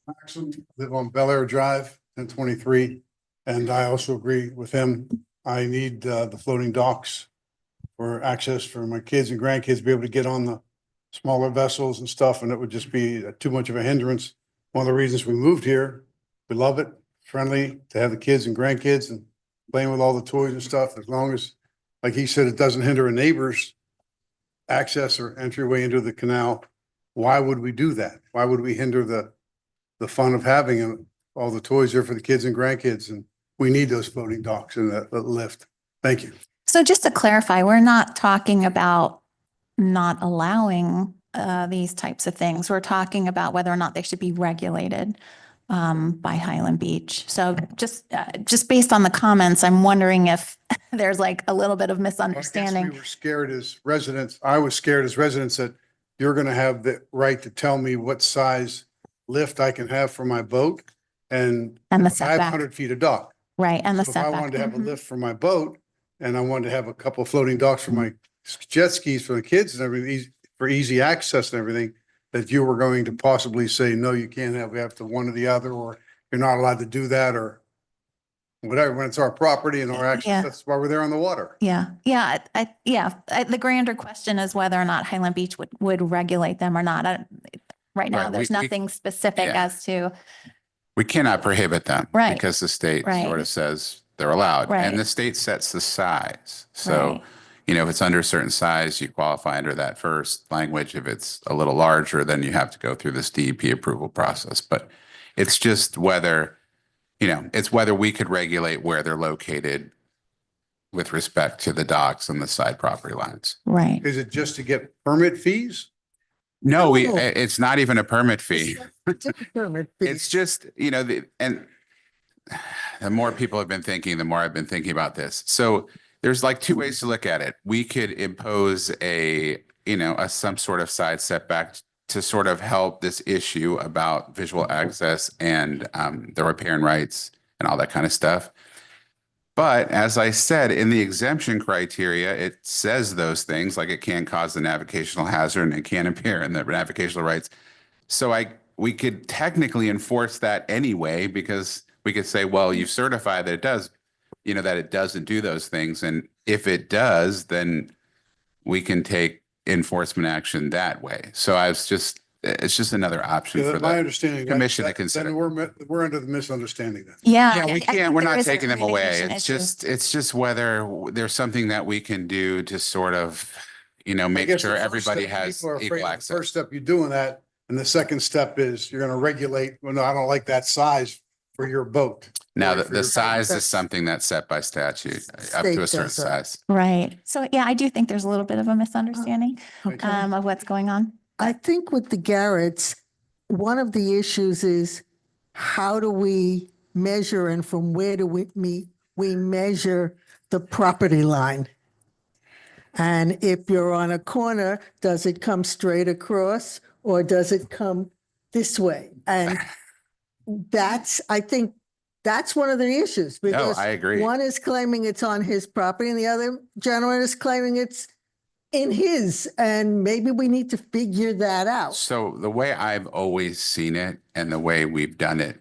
Actually live on Bel Air Drive, 1023, and I also agree with him. I need the floating docks for access for my kids and grandkids to be able to get on the smaller vessels and stuff, and it would just be too much of a hindrance. One of the reasons we moved here, we love it, friendly to have the kids and grandkids and playing with all the toys and stuff, as long as, like he said, it doesn't hinder a neighbor's access or entryway into the canal. Why would we do that? Why would we hinder the fun of having all the toys there for the kids and grandkids? And we need those floating docks and that lift. Thank you. So just to clarify, we're not talking about not allowing these types of things. We're talking about whether or not they should be regulated by Highland Beach. So just based on the comments, I'm wondering if there's like a little bit of I guess misunderstanding. we were scared as residents. I was scared as residents that you're going to have the right to tell me what size lift I can have for my boat. And And the I have setback, 100 feet of dock. right, and the So if I setback. wanted to have a Mhm. lift for my boat and I wanted to have a couple of floating docks for my jet skis for the kids and everything, for easy access and everything, that you were going to possibly say, no, you can't have, we have to one or the other, or you're not allowed to do that, or whatever, when it's our property and our Yeah. access, that's why we're there on the water. Yeah, the grander question is whether or not Highland Beach would regulate them or not. Right now, Right, there's we- nothing specific yeah. as to, We cannot prohibit them. Right. Because the state Right. sort of says they're allowed. Right. And the state sets the size. So, Right. if it's under a certain size, you qualify under that first language. If it's a little larger, then you have to go through this DEP approval process. But it's just whether, it's whether we could regulate where they're located with respect to the docks and the side property lines. right. Is it just to get permit fees? No, No. it's not even a permit fee. Permit It's fees. just, and the more people have been thinking, the more I've been thinking about this. So there's like two ways to look at it. We could impose some sort of side setback to sort of help this issue about visual access and the riparian rights and all that kind of stuff. But as I said, in the exemption criteria, it says those things, like it can cause the navigational hazard and it can impair in the navigational rights. So we could technically enforce that anyway, because we could say, well, you certify that it does, that it doesn't do those things. And if it does, then we can take enforcement action that way. So it's just another option for My the understanding. commission to consider. Then we're under the misunderstanding then. Yeah. Yeah, I we think can't, we're there not is a taking them away. communication issue. It's just whether there's something that we can do to sort of, I make guess sure the first everybody step, has people are afraid equal of the access. First step, you're doing that. And the second step is you're going to regulate, well, no, I don't like that size for your boat. Now, or the for your- size is That's- something that's set by statute, up State to a certain does that. size. Right. So yeah, I do think there's a little bit of a misunderstanding Okay. of what's going on. I think with the Garrett's, one of the issues is how do we measure and from where do we measure the property line? And if you're on a corner, does it come straight across or does it come this way? And I think that's one of the issues No, because I agree. one is claiming it's on his property and the other gentleman is claiming it's in his, and maybe we need to figure that out. So the way I've always seen it and the way we've done it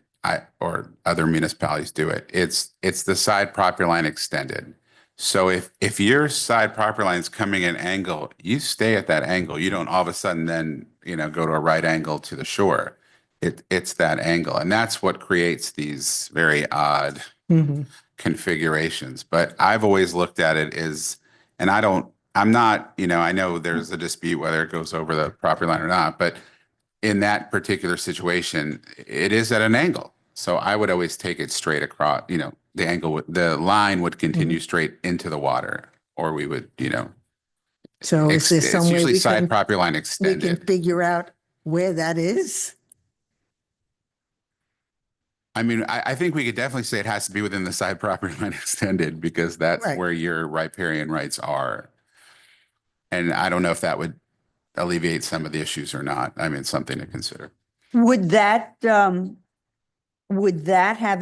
or other municipalities do it. It's the side property line extended. So if your side property line is coming at an angle, you stay at that angle. You don't all of a sudden then, go to a right angle to the shore. It's that angle. And that's what creates these very odd configurations. But I've always looked at it as, and I'm not, I know there's a dispute whether it goes over the property line or not, but in that particular situation, it is at an angle. So I would always take it straight across, the angle, the line would continue straight into the water, or we would, So is there it's some way usually we side can, property line we can extended. figure out where that is? I mean, I think we could definitely say it has to be within the side property line extended because that's Right. where your riparian rights are. And I don't know if that would alleviate some of the issues or not. I mean, it's something to consider. Would that have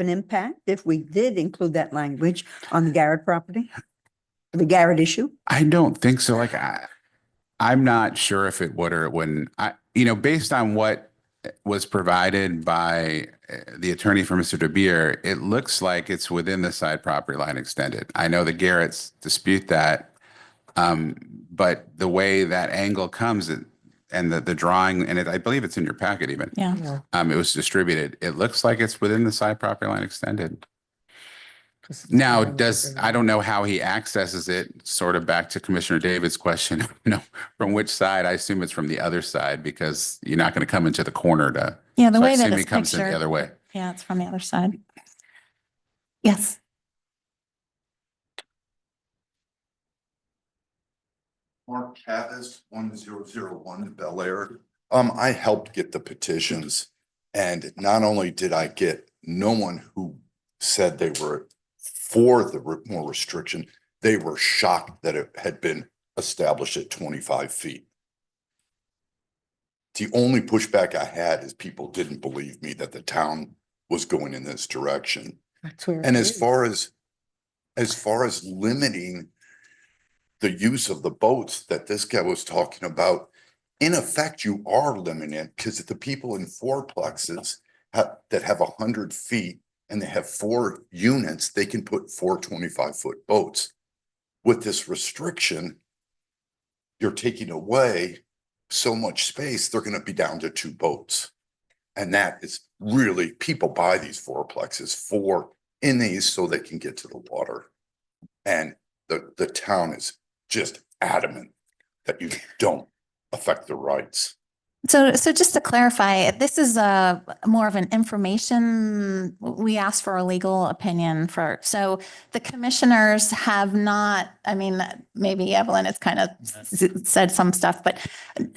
an impact if we did include that language on the Garrett property? The Garrett issue? I don't think so. Like, I'm not sure if it would or it wouldn't. Based on what was provided by the attorney for Mr. De Beer, it looks like it's within the side property line extended. I know the Garretts dispute that. But the way that angle comes and the drawing, and I believe it's in your packet even. Yeah. It was distributed. It looks like it's within the side property line extended. Now, I don't know how he accesses it, sort of back to Commissioner David's question, from which side? I assume it's from the other side because you're not going to come into the corner to. Yeah, the so I way that assume it's he comes in the pictured. other way. Yeah, it's from the other side. Yes. Mark Cavas, 1001 Bel Air. I helped get the petitions, and not only did I get no one who said they were for the more restriction, they were shocked that it had been established at 25 feet. The only pushback I had is people didn't believe me that the town was going in this direction. That's where. And it as is. far as limiting the use of the boats that this guy was talking about, in effect, you are limiting it because the people in fourplexes that have 100 feet and they have 4 units, they can put 4 25-foot boats. With this restriction, you're taking away so much space, they're going to be down to 2 boats. And that is really, people buy these fourplexes in these so they can get to the water. And the town is just adamant that you don't affect the rights. So just to clarify, this is more of an information, we asked for a legal opinion so the commissioners have not, I mean, maybe Evelyn has kind of said some stuff, but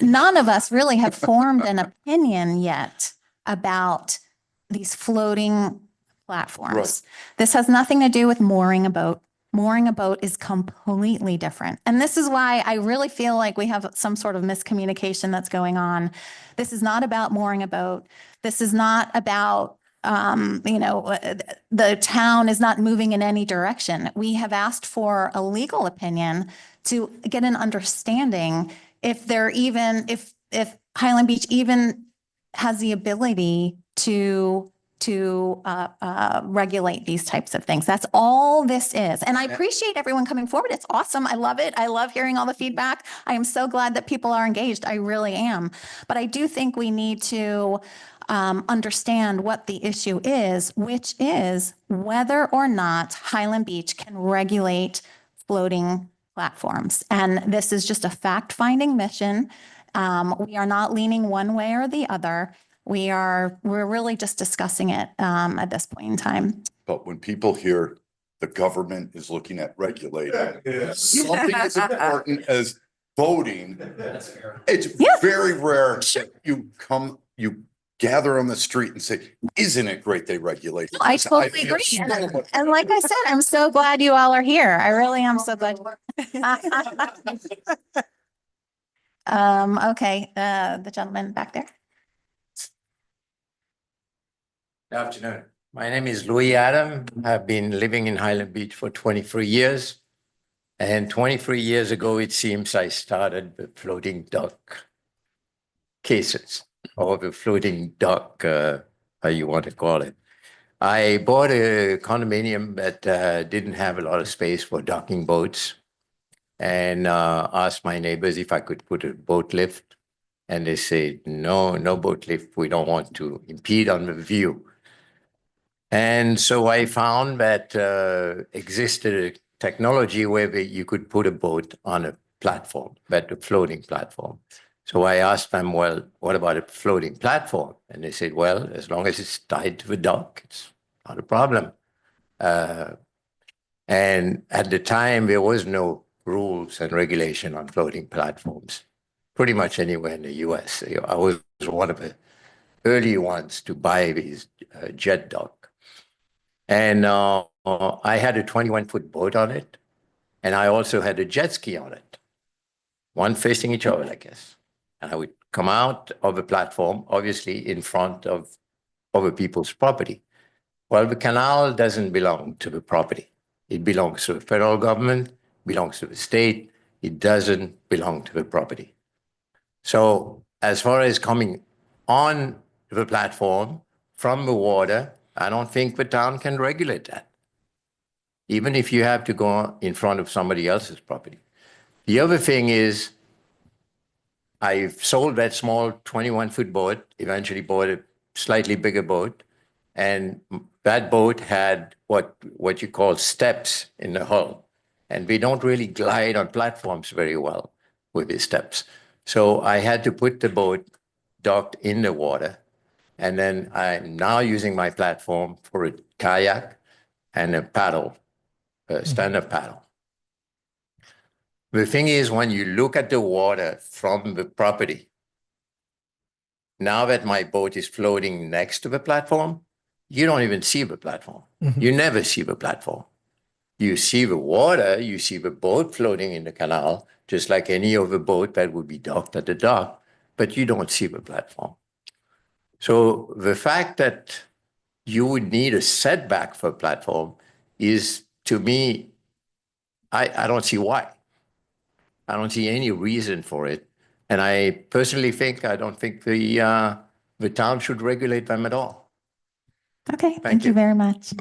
none of us really have formed an opinion yet about these floating platforms. Right. This has nothing to do with mooring a boat. Mooring a boat is completely different. And this is why I really feel like we have some sort of miscommunication that's going on. This is not about mooring a boat. This is not about, the town is not moving in any direction. We have asked for a legal opinion to get an understanding if Highland Beach even has the ability to regulate these types of things. That's all this is. And I appreciate everyone coming forward. It's awesome. I love it. I love hearing all the feedback. I am so glad that people are engaged. I really am. But I do think we need to understand what the issue is, which is whether or not Highland Beach can regulate floating platforms. And this is just a fact-finding mission. We are not leaning one way or the other. We're really just discussing it at this point in time. But when people hear the government is looking at regulating something as important as voting, it's very rare that you gather on the street and say, isn't it great they regulate? I totally feel agree. so much- And like I said, I'm so glad you all are here. I really am so glad. Okay, the gentleman back there. Good afternoon. My name is Louis Adam. I've been living in Highland Beach for 23 years. And 23 years ago, it seems I started the floating dock cases or the floating dock, how you want to call it. I bought a condominium that didn't have a lot of space for docking boats, and asked my neighbors if I could put a boat lift. And they said, no, no boat lift. We don't want to impede on the view. And so I found that existed a technology where you could put a boat on a platform, but a floating platform. So I asked them, well, what about a floating platform? And they said, well, as long as it's tied to the dock, it's not a problem. And at the time, there was no rules and regulation on floating platforms, pretty much anywhere in the US. I was one of the early ones to buy these jet dock. And I had a 21-foot boat on it, and I also had a jet ski on it, one facing each other, I guess. And I would come out of the platform, obviously in front of other people's property. Well, the canal doesn't belong to the property. It belongs to the federal government, belongs to the state. It doesn't belong to the property. So as far as coming on the platform from the water, I don't think the town can regulate that, even if you have to go in front of somebody else's property. The other thing is, I sold that small 21-foot boat, eventually bought a slightly bigger boat, and that boat had what you call steps in the hull. And we don't really glide on platforms very well with these steps. So I had to put the boat docked in the water. And then I'm now using my platform for a kayak and a paddle, a stand-up paddle. The thing is, when you look at the water from the property, now that my boat is floating next to the platform, you don't even see the platform. You never see the platform. You see the water, you see the boat floating in the canal, just like any other boat that would be docked at the dock, but you don't see the platform. So the fact that you would need a setback for a platform is, to me, I don't see why. I don't see any reason for it. And I personally think, I don't think the town should regulate them at all. Okay, thank you. you very much.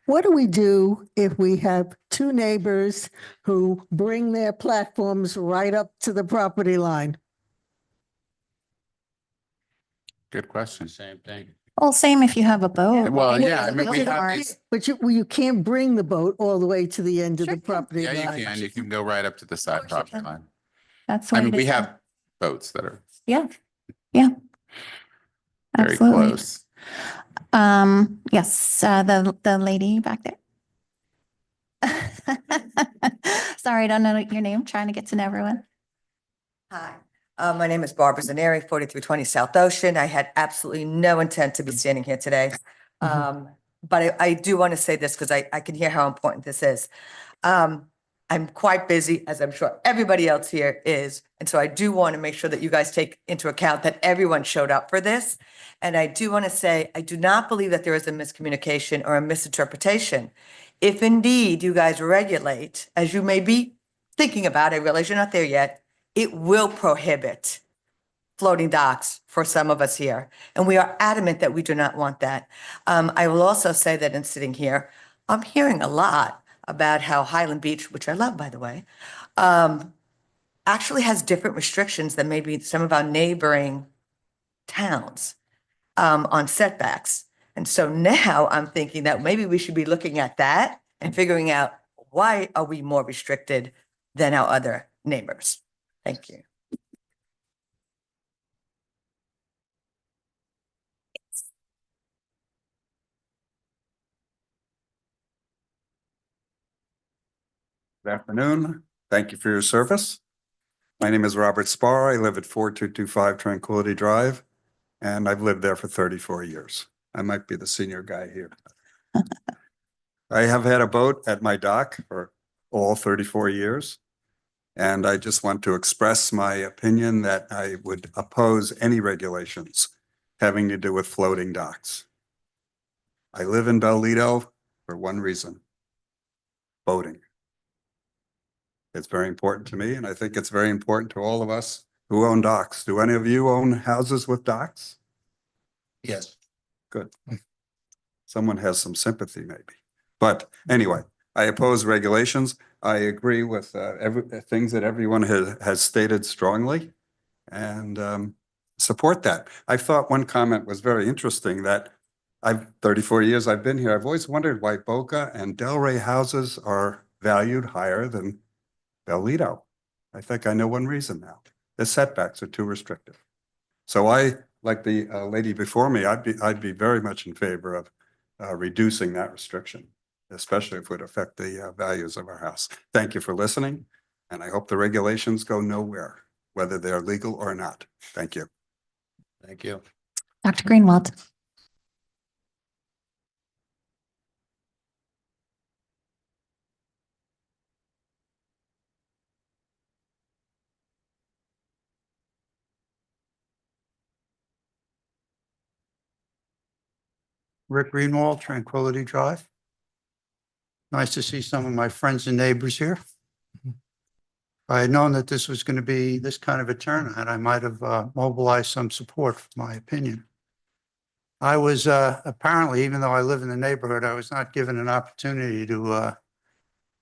What do we do if we have two neighbors who bring their platforms right up to the property line? Good question. Same thing. Well, same if you have a boat. Well, yeah, I mean, But we you have can't- these. But you can't bring the boat all the way to the end of the property Yeah, line. you can. You can go right up to the side property can. line. That's the I way mean, it we is. have boats that are Yeah, yeah. very Absolutely. close. Yes, the lady back there. Sorry, I don't know your name, trying to get to know everyone. Hi, my name is Barbara Zaneri, 4320 South Ocean. I had absolutely no intent to be standing here today. But I do want to say this because I can hear how important this is. I'm quite busy, as I'm sure everybody else here is. And so I do want to make sure that you guys take into account that everyone showed up for this. And I do want to say, I do not believe that there is a miscommunication or a misinterpretation. If indeed you guys regulate, as you may be thinking about, I realize you're not there yet, it will prohibit floating docks for some of us here. And we are adamant that we do not want that. I will also say that in sitting here, I'm hearing a lot about how Highland Beach, which I love, by the way, actually has different restrictions than maybe some of our neighboring towns on setbacks. And so now I'm thinking that maybe we should be looking at that and figuring out why are we more restricted than our other neighbors? Thank you. Good afternoon. Thank you for your service. My name is Robert Spar. I live at 4225 Tranquility Drive, and I've lived there for 34 years. I might be the senior guy here. I have had a boat at my dock for all 34 years, and I just want to express my opinion that I would oppose any regulations having to do with floating docks. I live in Bellito for one reason: boating. It's very important to me, and I think it's very important to all of us who own docks. Do any of you own houses with docks? Yes. Good. someone has some sympathy maybe. But anyway, I oppose regulations. I agree with things that everyone has stated strongly and support that. I thought one comment was very interesting that 34 years I've been here. I've always wondered why Boca and Delray houses are valued higher than Bellito. I think I know one reason now. The setbacks are too restrictive. So I, like the lady before me, I'd be very much in favor of reducing that restriction, especially if it would affect the values of our house. Thank you for listening, and I hope the regulations go nowhere, whether they're legal or not. Thank you. Thank you. Dr. Greenwald. Rick Greenwald, Tranquility Drive. Nice to see some of my friends and neighbors here. If I had known that this was going to be this kind of a turnout, I might have mobilized some support for my opinion. I was apparently, even though I live in the neighborhood, I was not given an opportunity to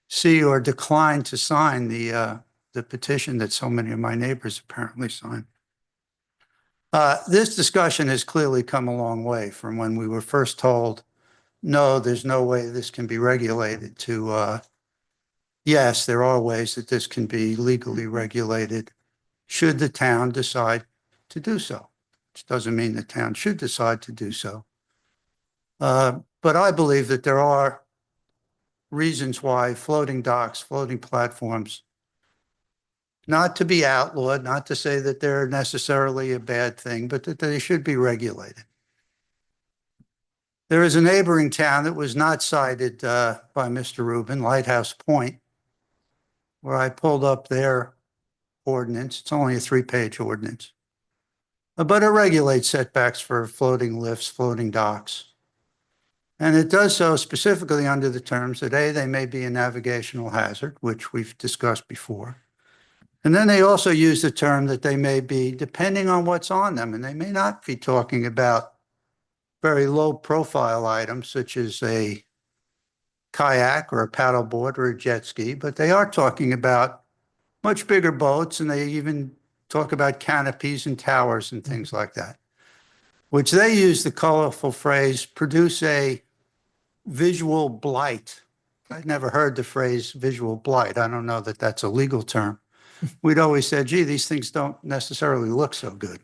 see or decline to sign the petition that so many of my neighbors apparently signed. This discussion has clearly come a long way from when we were first told, no, there's no way this can be regulated, to yes, there are ways that this can be legally regulated should the town decide to do so. Which doesn't mean the town should decide to do so. But I believe that there are reasons why floating docks, floating platforms, not to be outlawed, not to say that they're necessarily a bad thing, but that they should be regulated. There is a neighboring town that was not cited by Mr. Rubin, Lighthouse Point, where I pulled up their ordinance. It's only a 3-page ordinance, but it regulates setbacks for floating lifts, floating docks. And it does so specifically under the terms that A, they may be a navigational hazard, which we've discussed before. And then they also use the term that they may be, depending on what's on them, and they may not be talking about very low profile items such as a kayak or a paddleboard or a jet ski, but they are talking about much bigger boats, and they even talk about canopies and towers and things like that, which they use the colorful phrase, produce a visual blight. I'd never heard the phrase visual blight. I don't know that that's a legal term. We'd always said, gee, these things don't necessarily look so good.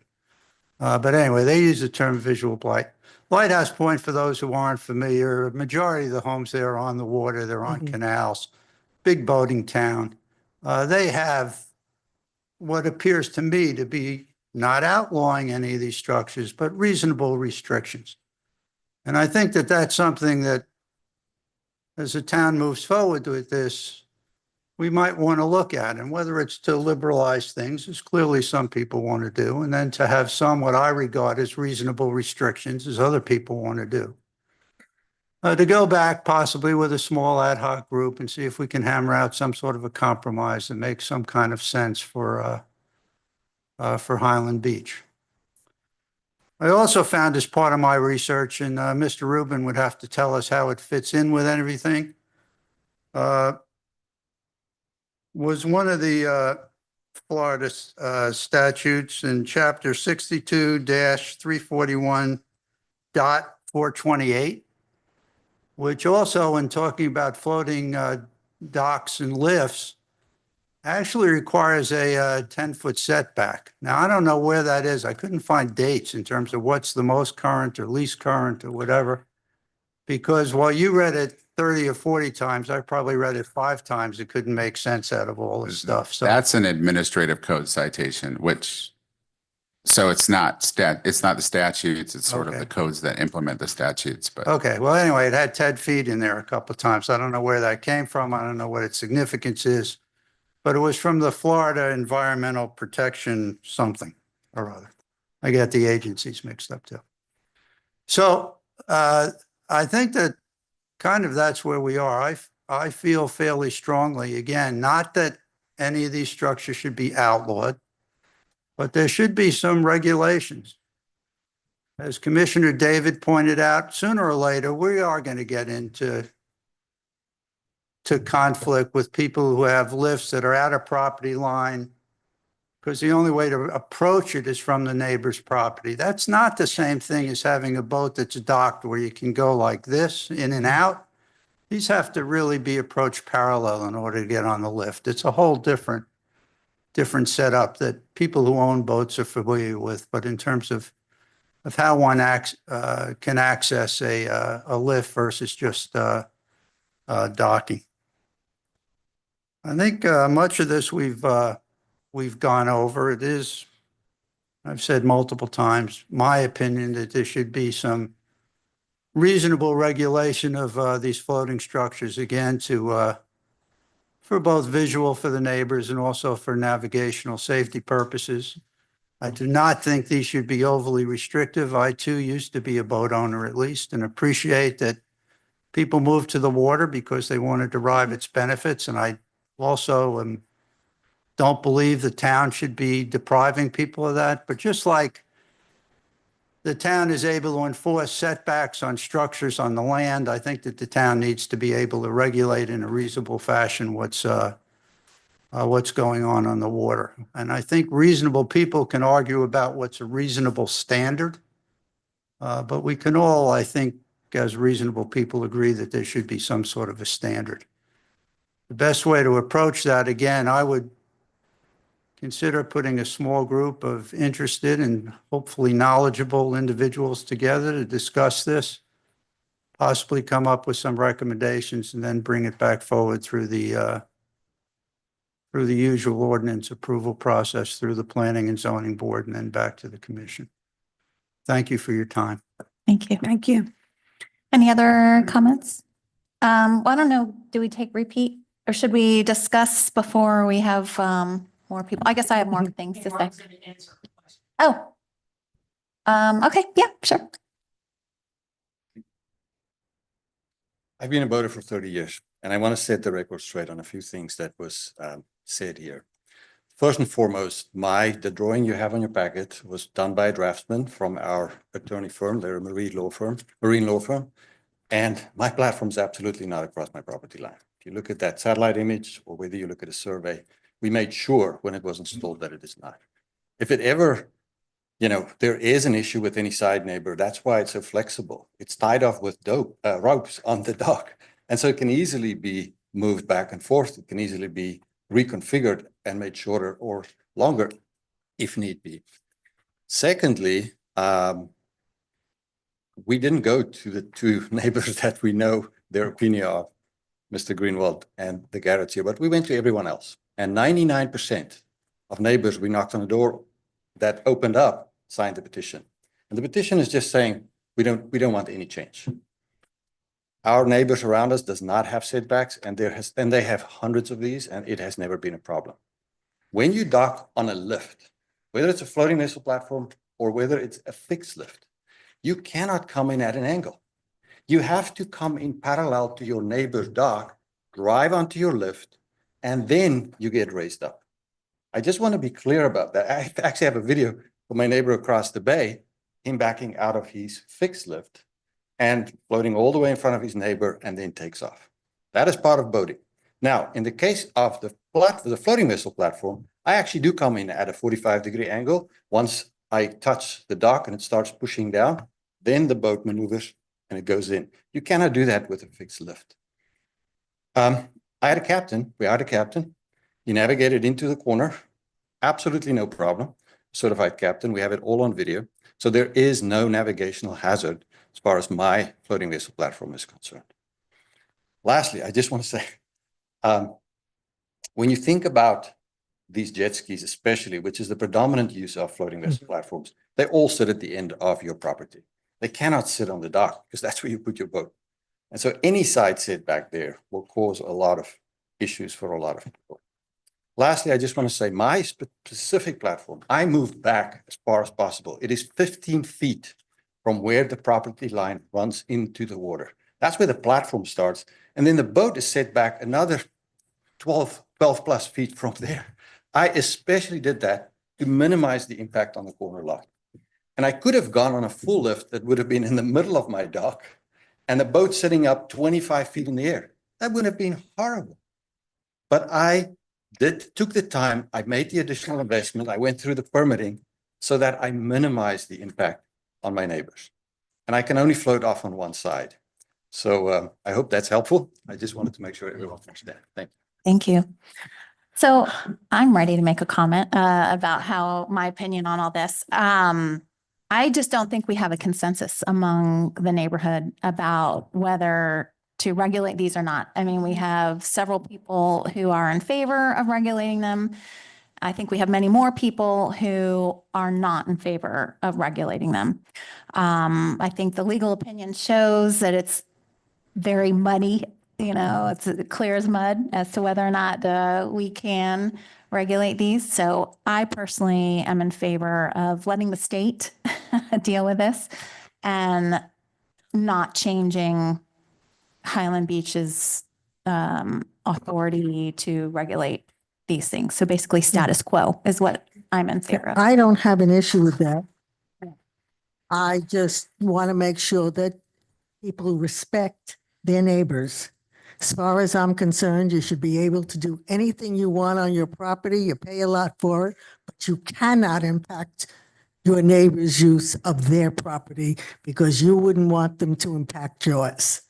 But anyway, they use the term visual blight. Lighthouse Point, for those who aren't familiar, majority of the homes there are on the water, they're on canals, big boating town. They have what appears to me to be not outlawing any of these structures, but reasonable restrictions. And I think that that's something that, as the town moves forward with this, we might want to look at, and whether it's to liberalize things, as clearly some people want to do, and then to have some what I regard as reasonable restrictions, as other people want to do. To go back possibly with a small ad hoc group and see if we can hammer out some sort of a compromise and make some kind of sense for Highland Beach. I also found, as part of my research, and Mr. Rubin would have to tell us how it fits in with everything, was one of the Florida statutes in chapter 62-341.428, which also, in talking about floating docks and lifts, actually requires a 10-foot setback. Now, I don't know where that is. I couldn't find dates in terms of what's the most current or least current or whatever, because while you read it 30 or 40 times, I probably read it 5 times. It couldn't make sense out of all this stuff. So That's an administrative code citation, so it's not the statutes, it's sort of Okay. the codes that implement the statutes, but. okay, well, anyway, it had Ted Feed in there a couple of times. I don't know where that came from. I don't know what its significance is, but it was from the Florida Environmental Protection something or other. I get the agencies mixed up too. So I think that kind of that's where we are. I feel fairly strongly, again, not that any of these structures should be outlawed, but there should be some regulations. as Commissioner David pointed out, sooner or later, we are going to get into conflict with people who have lifts that are at a property line, because the only way to approach it is from the neighbor's property. That's not the same thing as having a boat that's docked where you can go like this, in and out. These have to really be approached parallel in order to get on the lift. It's a whole different setup that people who own boats are familiar with. But in terms of how one can access a lift versus just docking. I think much of this we've gone over. It is, I've said multiple times, my opinion that there should be some reasonable regulation of these floating structures, again, for both visual for the neighbors and also for navigational safety purposes. I do not think these should be overly restrictive. I too used to be a boat owner at least, and appreciate that people move to the water because they want to derive its benefits. And I also don't believe the town should be depriving people of that. But just like the town is able to enforce setbacks on structures on the land, I think that the town needs to be able to regulate in a reasonable fashion what's going on the water. And I think reasonable people can argue about what's a reasonable standard. But we can all, I think, as reasonable people, agree that there should be some sort of a standard. The best way to approach that, again, I would consider putting a small group of interested and hopefully knowledgeable individuals together to discuss this, possibly come up with some recommendations, and then bring it back forward through the usual ordinance approval process through the Planning and Zoning Board and then back to the commission. Thank you for your time. Thank you. Thank you. Any other comments? Well, I don't know, do we take repeat or should we discuss before we have more people? I guess I have more things to say. Oh. Okay, yeah, sure. I've been a boater for 30 years, and I want to set the record straight on a few things that was said here. First and foremost, the drawing you have on your packet was done by a draftsman from our attorney firm. They're a marine law firm, and my platform is absolutely not across my property line. If you look at that satellite image, or whether you look at a survey, we made sure when it was installed that it is not. If it ever, there is an issue with any side neighbor, that's why it's so flexible. It's tied off with ropes on the dock, and so it can easily be moved back and forth. It can easily be reconfigured and made shorter or longer if need be. Secondly, we didn't go to the two neighbors that we know their opinion of, Mr. Greenwald and the Garretts here, but we went to everyone else. And 99% of neighbors we knocked on the door that opened up signed the petition. And the petition is just saying, we don't want any change. Our neighbors around us does not have setbacks, and they have hundreds of these, and it has never been a problem. When you dock on a lift, whether it's a floating vessel platform or whether it's a fixed lift, you cannot come in at an angle. You have to come in parallel to your neighbor's dock, drive onto your lift, and then you get raised up. I just want to be clear about that. I actually have a video of my neighbor across the bay, him backing out of his fixed lift and floating all the way in front of his neighbor and then takes off. That is part of boating. Now, in the case of the floating vessel platform, I actually do come in at a 45-degree angle. Once I touch the dock and it starts pushing down, then the boat maneuvers and it goes in. You cannot do that with a fixed lift. I had a captain, we had a captain. He navigated into the corner, absolutely no problem. Certified captain, we have it all on video. So there is no navigational hazard as far as my floating vessel platform is concerned. Lastly, I just want to say, when you think about these jet skis especially, which is the predominant use of floating vessel platforms, they all sit at the end of your property. They cannot sit on the dock because that's where you put your boat. And so any side setback there will cause a lot of issues for a lot of people. Lastly, I just want to say my specific platform, I moved back as far as possible. It is 15 feet from where the property line runs into the water. That's where the platform starts. And then the boat is set back another 12 plus feet from there. I especially did that to minimize the impact on the corner lot. And I could have gone on a full lift that would have been in the middle of my dock and the boat sitting up 25 feet in the air. That would have been horrible. But I took the time, I made the additional investment, I went through the permitting so that I minimized the impact on my neighbors. And I can only float off on one side. So I hope that's helpful. I just wanted to make sure everyone understands. Thank you. Thank you. So I'm ready to make a comment about how my opinion on all this. I just don't think we have a consensus among the neighborhood about whether to regulate these or not. I mean, we have several people who are in favor of regulating them. I think we have many more people who are not in favor of regulating them. I think the legal opinion shows that it's very muddy. It's clear as mud as to whether or not we can regulate these. So I personally am in favor of letting the state deal with this and not changing Highland Beach's authority to regulate these things. So basically status quo is what I'm in favor of. I don't have an issue with that. I just want to make sure that people respect their neighbors. As far as I'm concerned, you should be able to do anything you want on your property. You pay a lot for it, but you cannot impact your neighbor's use of their property because you wouldn't want them to impact yours.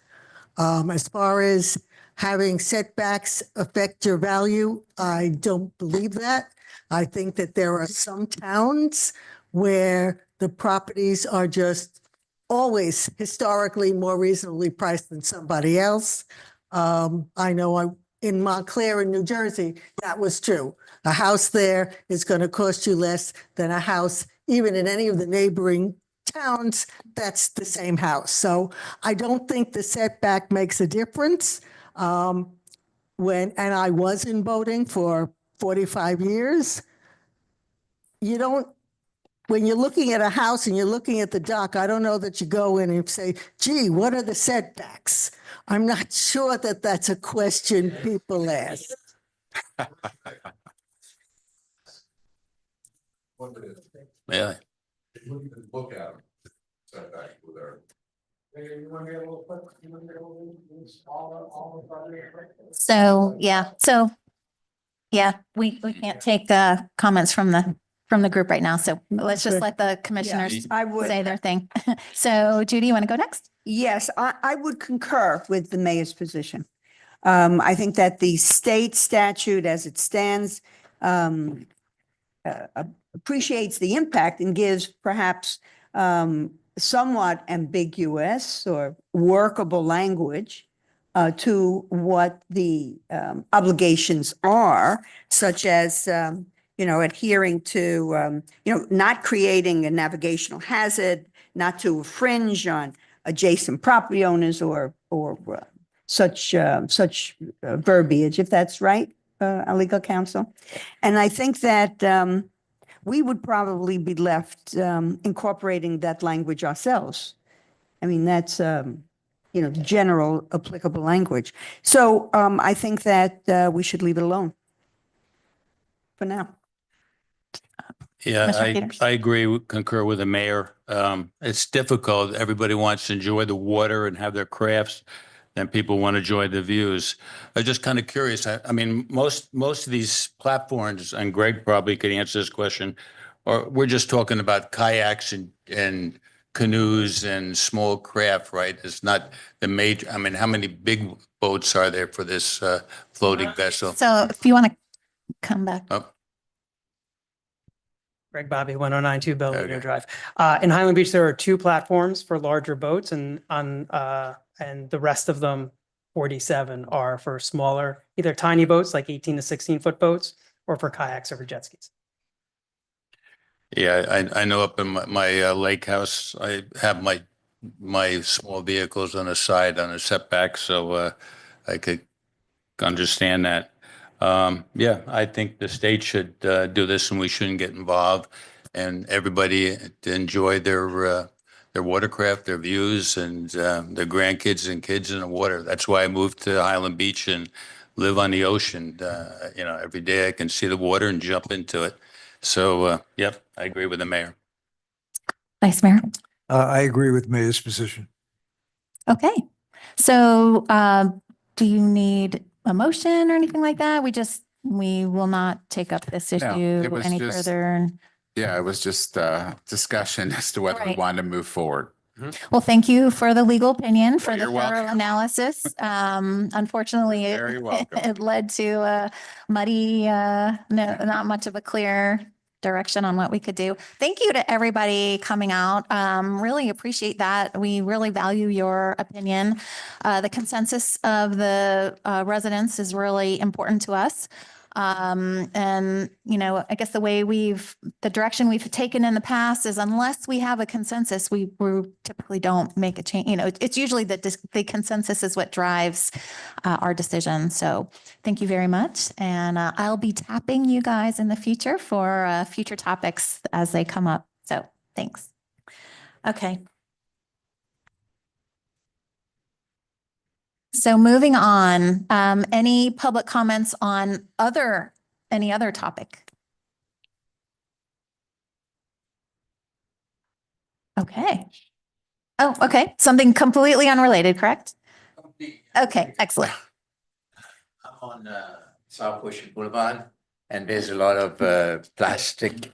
As far as having setbacks affect your value, I don't believe that. I think that there are some towns where the properties are just always historically more reasonably priced than somebody else. I know in Montclair in New Jersey, that was true. A house there is going to cost you less than a house even in any of the neighboring towns. That's the same house. So I don't think the setback makes a difference. And I was in boating for 45 years. When you're looking at a house and you're looking at the dock, I don't know that you go in and say, gee, what are the setbacks? I'm not sure that that's a question people ask. Yeah. Look at them. Setback with our. So, yeah, we can't take comments from the group right now. So let's just let the commissioners I would. say their thing. So Judy, you want to go next? Yes, I would concur with the mayor's position. I think that the state statute as it stands appreciates the impact and gives perhaps somewhat ambiguous or workable language to what the obligations are, such as adhering to, not creating a navigational hazard, not to infringe on adjacent property owners or such verbiage, if that's right, our legal counsel. And I think that we would probably be left incorporating that language ourselves. I mean, that's, general applicable language. So I think that we should leave it alone for now. Yeah, Commissioner Peters? I agree, concur with the mayor. It's difficult. Everybody wants to enjoy the water and have their crafts, and people want to enjoy the views. I'm just kind of curious. I mean, most of these platforms, and Greg probably could answer this question, or we're just talking about kayaks and canoes and small craft, right? It's not the major. I mean, how many big boats are there for this floating vessel? So if you want to come back. Oh. Greg Bobby, 1092 Belvedere Okay. Drive. In Highland Beach, there are 2 platforms for larger boats, and the rest of them, 47, are for smaller, either tiny boats like 18 to 16-foot boats, or for kayaks or for jet skis. Yeah, I know up in my lake house, I have my small vehicles on the side on a setback, so I could understand that. Yeah, I think the state should do this, and we shouldn't get involved, and everybody to enjoy their watercraft, their views, and their grandkids and kids in the water. That's why I moved to Highland Beach and live on the ocean. Every day I can see the water and jump into it. So, yep, I agree with the mayor. Vice Mayor? I agree with Mayor's position. Okay. So do you need a motion or anything like that? We will not take up this No, issue it was any just- further. Yeah, it was just discussion as to whether we Right. wanted to move forward. Well, thank you for the legal opinion, for the You're welcome. thorough analysis. Unfortunately, Very welcome. it led to a muddy, not much of a clear direction on what we could do. Thank you to everybody coming out. Really appreciate that. We really value your opinion. The consensus of the residents is really important to us. And, I guess the direction we've taken in the past is unless we have a consensus, we typically don't make a change. It's usually the consensus is what drives our decision. So thank you very much. And I'll be tapping you guys in the future for future topics as they come up. So thanks. Okay. So moving on, any public comments on any other topic? Okay. Oh, okay. Something completely unrelated, correct? Okay, excellent. I'm on South Ocean Boulevard, and there's a lot of plastic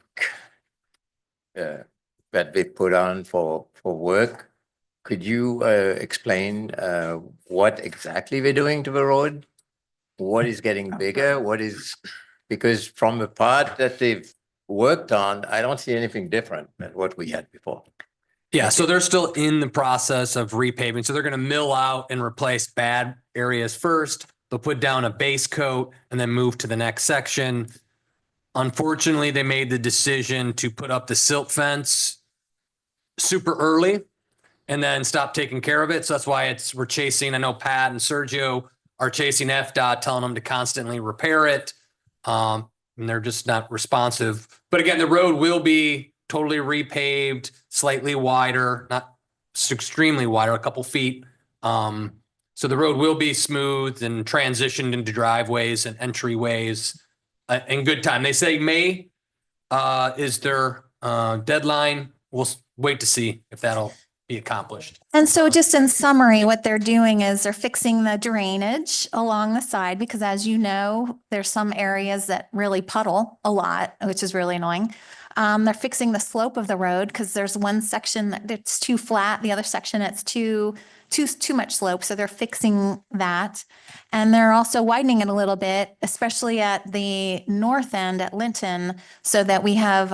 that they put on for work. Could you explain what exactly they're doing to the road? What is getting bigger? Because from the part that they've worked on, I don't see anything different than what we had before. Yeah, so they're still in the process of repaving. So they're going to mill out and replace bad areas first. They'll put down a base coat and then move to the next section. Unfortunately, they made the decision to put up the silt fence super early and then stop taking care of it. So that's why we're chasing. I know Pat and Sergio are chasing FDOT, telling them to constantly repair it. And they're just not responsive. But again, the road will be totally repaved, slightly wider, not extremely wider, a couple feet. So the road will be smooth and transitioned into driveways and entryways in good time. They say May is their deadline. We'll wait to see if that'll be accomplished. And so just in summary, what they're doing is they're fixing the drainage along the side because as you know, there's some areas that really puddle a lot, which is really annoying. They're fixing the slope of the road because there's one section that's too flat, the other section it's too much slope. So they're fixing that. And they're also widening it a little bit, especially at the north end at Linton, so that we have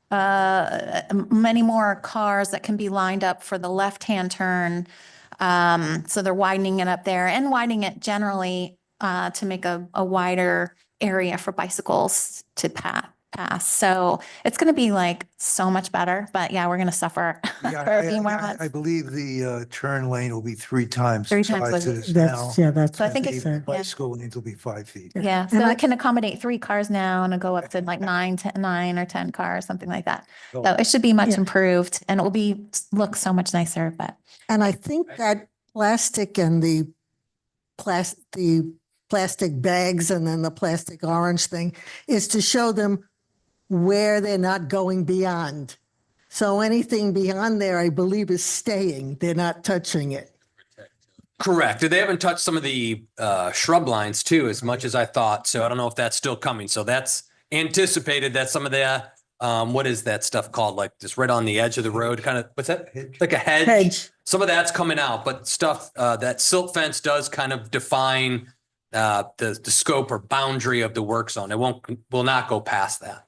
many more cars that can be lined up for the left-hand turn. So they're widening it up there and widening it generally to make a wider area for bicycles to pass. So it's going to be like so much better, but yeah, we're going to suffer for a few more months. I believe the turn lane will be 3 times. Three the times size what it it is now. That's So I think what it's, they said. yeah. Bicycle lanes will be 5 feet. Yeah, And so I- it can accommodate 3 cars now and it'll go up to like 9 or 10 cars, something like that. Oh. So it should be much Yeah. improved and it will look so much nicer, but And I think that plastic and the plastic bags and then the plastic orange thing is to show them where they're not going beyond. So anything beyond there, I believe, is staying. They're not touching it. Correct. They haven't touched some of the shrub lines too, as much as I thought. So I don't know if that's still coming. So that's anticipated that some of the, what is that stuff called? Like just right on the edge of the road, kind of, what's that? Like a hedge. Hedge. Some of that's coming out, but stuff, that silt fence does kind of define the scope or boundary of the work zone. It will not go past that.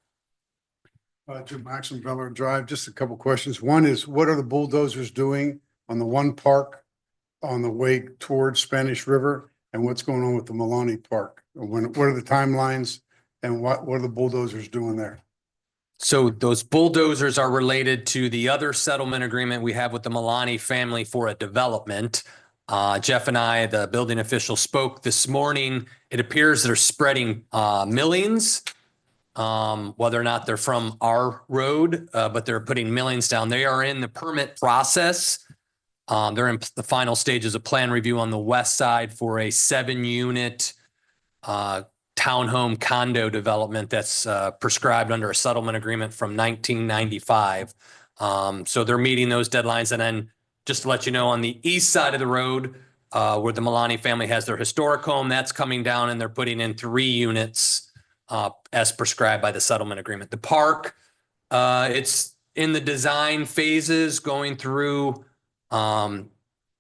To Maxim Veller Drive, just a couple questions. One is, what are the bulldozers doing on the one park on the way towards Spanish River? And what's going on with the Milani Park? What are the timelines and what are the bulldozers doing there? So those bulldozers are related to the other settlement agreement we have with the Milani family for a development. Jeff and I, the building official, spoke this morning. It appears they're spreading millings, whether or not they're from our road, but they're putting millings down. They are in the permit process. They're in the final stages of plan review on the west side for a 7-unit townhome condo development that's prescribed under a settlement agreement from 1995. So they're meeting those deadlines. And then just to let you know, on the east side of the road, where the Milani family has their historic home, that's coming down and they're putting in 3 units as prescribed by the settlement agreement. The park, it's in the design phases, going through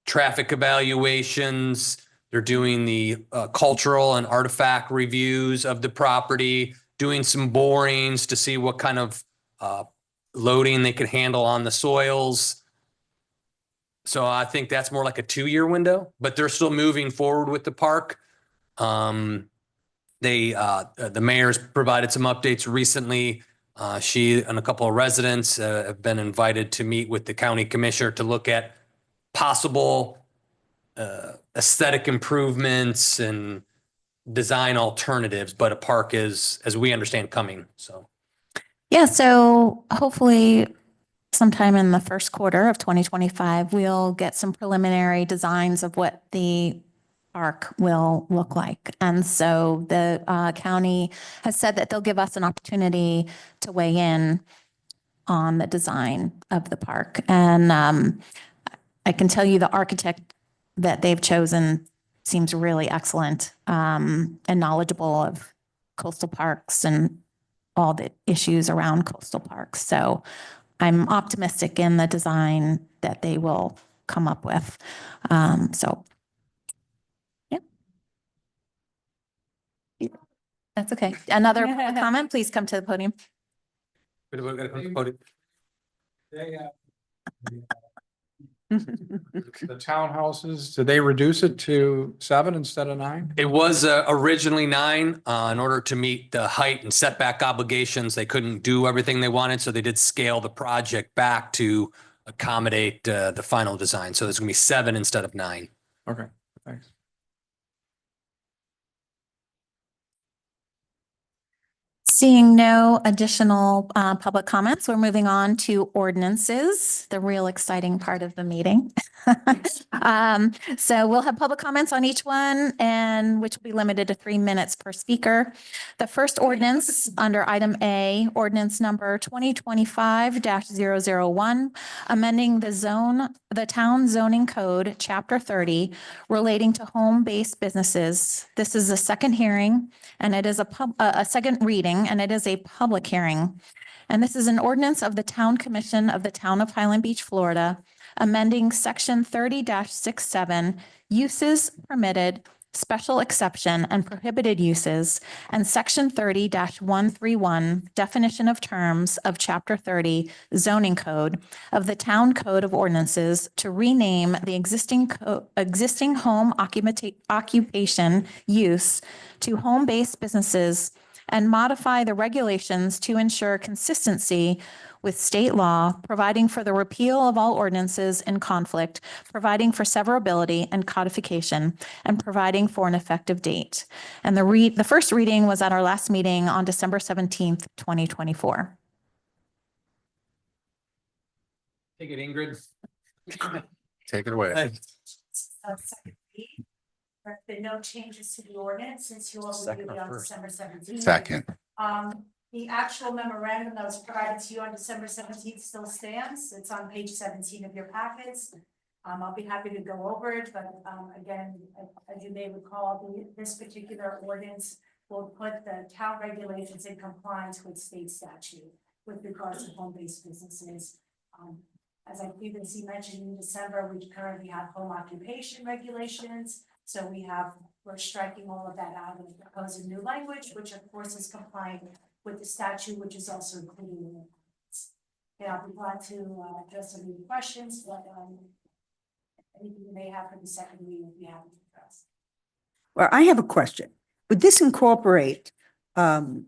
traffic evaluations. They're doing the cultural and artifact reviews of the property, doing some borings to see what kind of loading they could handle on the soils. So I think that's more like a 2-year window, but they're still moving forward with the park. The mayor's provided some updates recently. She and a couple of residents have been invited to meet with the county commissioner to look at possible aesthetic improvements and design alternatives, but a park is, as we understand, coming. So Yeah, so hopefully sometime in the first quarter of 2025, we'll get some preliminary designs of what the park will look like. And so the county has said that they'll give us an opportunity to weigh in on the design of the park. And I can tell you the architect that they've chosen seems really excellent and knowledgeable of coastal parks and all the issues around coastal parks. So I'm optimistic in the design that they will come up with. So, yeah. That's okay. Another comment, please come to the podium. The townhouses, did they reduce it to 7 instead of 9? it was originally 9. In order to meet the height and setback obligations, they couldn't do everything they wanted. So they did scale the project back to accommodate the final design. So there's going to be 7 instead of 9. Okay, thanks. Seeing no additional public comments, we're moving on to ordinances, the real exciting part of the meeting. So we'll have public comments on each one, and which will be limited to 3 minutes per speaker. The first ordinance under item A, ordinance number 2025-001, amending the town zoning code, chapter 30, relating to home-based businesses. This is a second hearing, and it is a second reading, and it is a public hearing. And this is an ordinance of the Town Commission of the Town of Highland Beach, Florida, amending section 30-67, uses permitted, special exception, and prohibited uses, and section 30-131, definition of terms of chapter 30 zoning code of the Town Code of Ordinances to rename the existing home occupation use to home-based businesses and modify the regulations to ensure consistency with state law, providing for the repeal of all ordinances in conflict, providing for severability and codification, and providing for an effective date. And the first reading was at our last meeting on December 17th, 2024. Take it, Ingrid. Take it away. There have been no changes to the ordinance since you all reviewed it on December 17th. Second. The actual memorandum that was provided to you on December 17th still stands. It's on page 17 of your packets. I'll be happy to go over it, but again, as you may recall, this particular ordinance will put the town regulations in compliance with state statute with regards to home-based businesses. As I previously mentioned, in December, we currently have home occupation regulations. So we're striking all of that out and proposing new language, which of course is compliant with the statute, which is also included in the ordinance. And I'll be glad to address any questions, but anything you may have for the second reading, we have to address. Well, I have a question. Would this incorporate a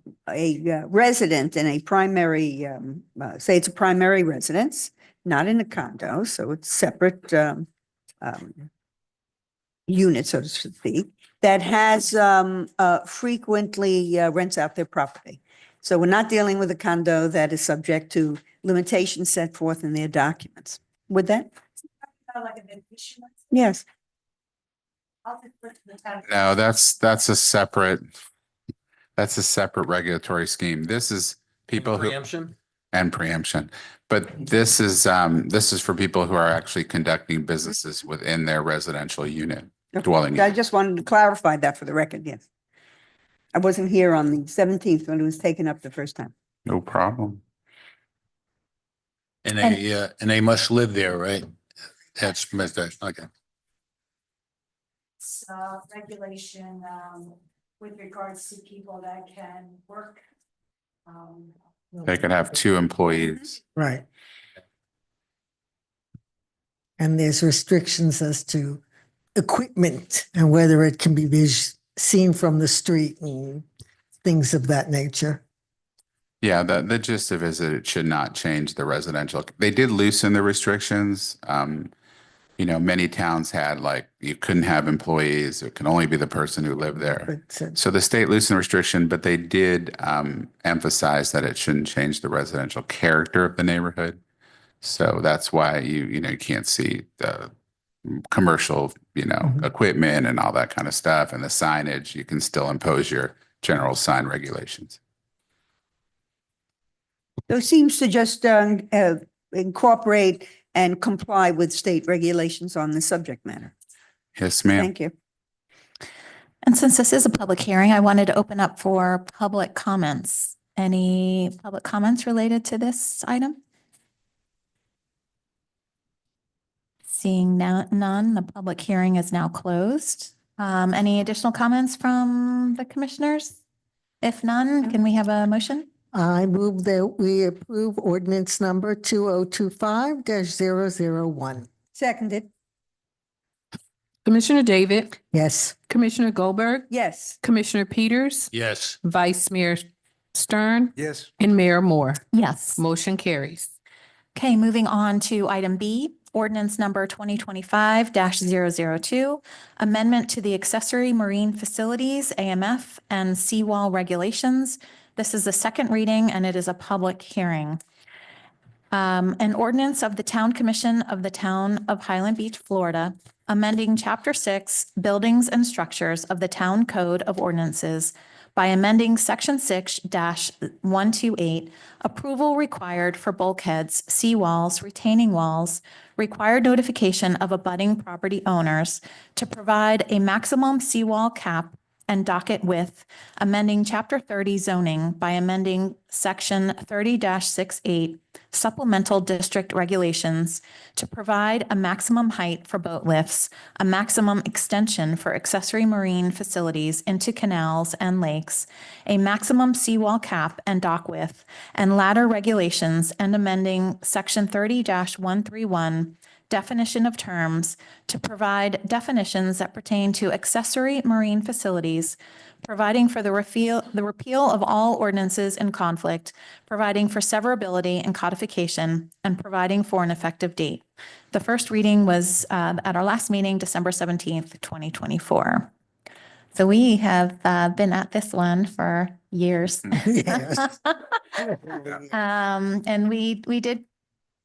resident in a primary, say it's a primary residence, not in a condo, so it's separate unit, so to speak, that has frequently rents out their property. So we're not dealing with a condo that is subject to limitations set forth in their documents. Would that? Like a vacation. Yes. I'll just put the town. No, that's a separate regulatory scheme. This is people who, Preemption? and preemption. But this is for people who are actually conducting businesses within their residential unit dwelling. I unit. just wanted to clarify that for the record, yes. I wasn't here on the 17th when it was taken up the first time. No problem. And they must live there, right? That's, okay. Regulation, with regards to people that can work. They could have 2 employees. Right. And there's restrictions as to equipment and whether it can be seen from the street and things of that nature. Yeah, the gist of it is that it should not change the residential. They did loosen the restrictions. You know, many towns had like, you couldn't have employees. It can only be the person who lived there. So the state loosened the restriction, but they did emphasize that it shouldn't change the residential character of the neighborhood. So that's why you can't see the commercial, equipment and all that kind of stuff, and the signage. You can still impose your general sign regulations. So it seems to just incorporate and comply with state regulations on the subject matter. Yes, ma'am. Thank you. And since this is a public hearing, I wanted to open up for public comments. Any public comments related to this item? Seeing none, the public hearing is now closed. Any additional comments from the commissioners? If none, can we have a motion? I move that we approve ordinance number 2025-001. Seconded. Commissioner David, Yes. Commissioner Goldberg, Yes. Commissioner Peters, Yes. Vice Mayor Stern, Yes. and Mayor Moore. Yes. Motion carries. Okay, moving on to item B, ordinance number 2025-002, amendment to the accessory marine facilities, AMF, and seawall regulations. This is the second reading and it is a public hearing. An ordinance of the Town Commission of the Town of Highland Beach, Florida, amending Chapter 6, Buildings and Structures of the Town Code of Ordinances by amending Section 6-128, approval required for bulkheads, seawalls, retaining walls, required notification of abutting property owners to provide a maximum seawall cap and docket width, amending Chapter 30 zoning by amending Section 30-68 supplemental district regulations to provide a maximum height for boat lifts, a maximum extension for accessory marine facilities into canals and lakes, a maximum seawall cap and dock width, and ladder regulations, and amending Section 30-131 definition of terms to provide definitions that pertain to accessory marine facilities, providing for the repeal of all ordinances in conflict, providing for severability and codification, and providing for an effective date. The first reading was at our last meeting, December 17th, 2024. So we have been at this one for years. Yes. And we did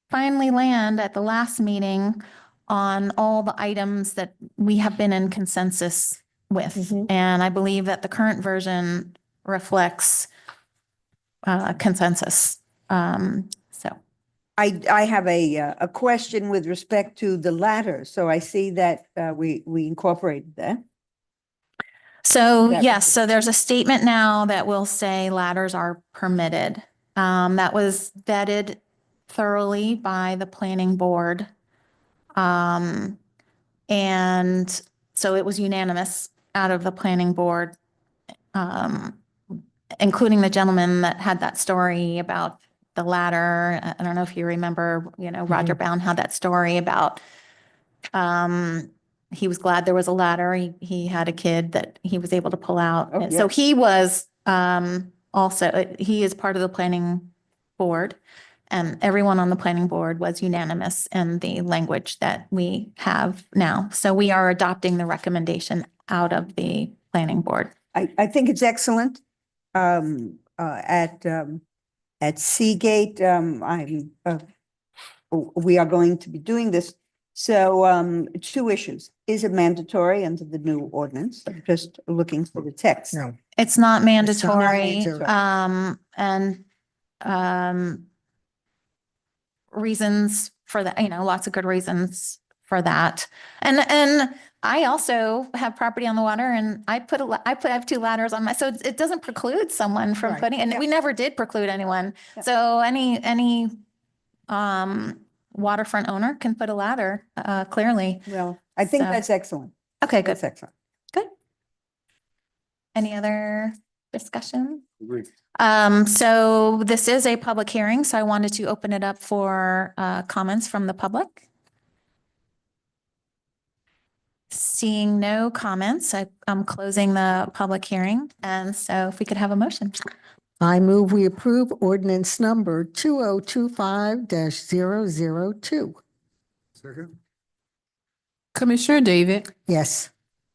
finally land at the last meeting on all the items that we have been in consensus with. And I believe that the current version reflects consensus. So I have a question with respect to the ladder. So I see that we incorporated that. So That yes, was- so there's a statement now that will say ladders are permitted. That was vetted thoroughly by the planning board. And so it was unanimous out of the planning board, including the gentleman that had that story about the ladder. I don't know if you remember, Roger Bound had that story about, he was glad there was a ladder. He had a kid that he was able to pull out. Oh, And so yeah. he was, also, he is part of the planning board. And everyone on the planning board was unanimous in the language that we have now. So we are adopting the recommendation out of the planning board. I think it's excellent. At Seagate, we are going to be doing this. So 2 issues. Is it mandatory under the new ordinance? I'm just looking for the text. No. It's not It's not mandatory. mandatory. reasons for that, lots of good reasons for that. And I also have property on the water and I have 2 ladders on so it doesn't preclude someone from Right. putting, and we never did preclude anyone. So any waterfront owner can put a ladder, clearly. Well, I think So- that's excellent. Okay, good. That's excellent. Any other discussion? Agreed. So this is a public hearing, so I wanted to open it up for comments from the public. Seeing no comments, I'm closing the public hearing. And so if we could have a motion. I move we approve ordinance number 2025-002. Second? Commissioner David, Yes.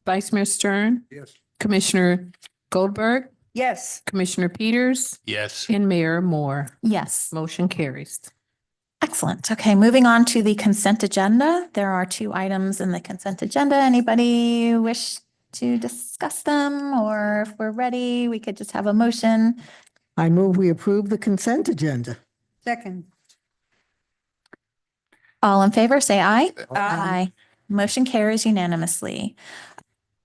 Vice Mayor Stern, Yes. Commissioner Goldberg, Yes. Commissioner Peters, Yes. and Mayor Moore. Yes. Motion carries. Excellent. Okay, moving on to the consent agenda. There are 2 items in the consent agenda. Anybody wish to discuss them? Or if we're ready, we could just have a motion. I move we approve the consent agenda. Second. All in favor, say aye. Aye. Motion carries unanimously.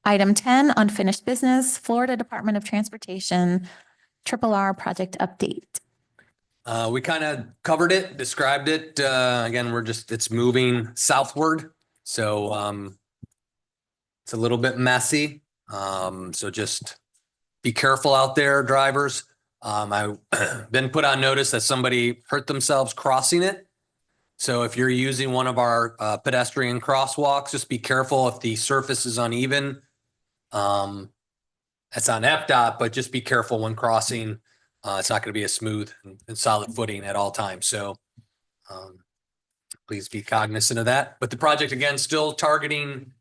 Item 10, unfinished business, Florida Department of Transportation, R project update. We kind of covered it, described it. Again, it's moving southward. So it's a little bit messy. So just be careful out there, drivers. I've been put on notice that somebody hurt themselves crossing it. So if you're using one of our pedestrian crosswalks, just be careful if the surface is uneven. That's on FDOT, but just be careful when crossing. It's not going to be a smooth and solid footing at all times. So please be cognizant of that. But the project, again, still targeting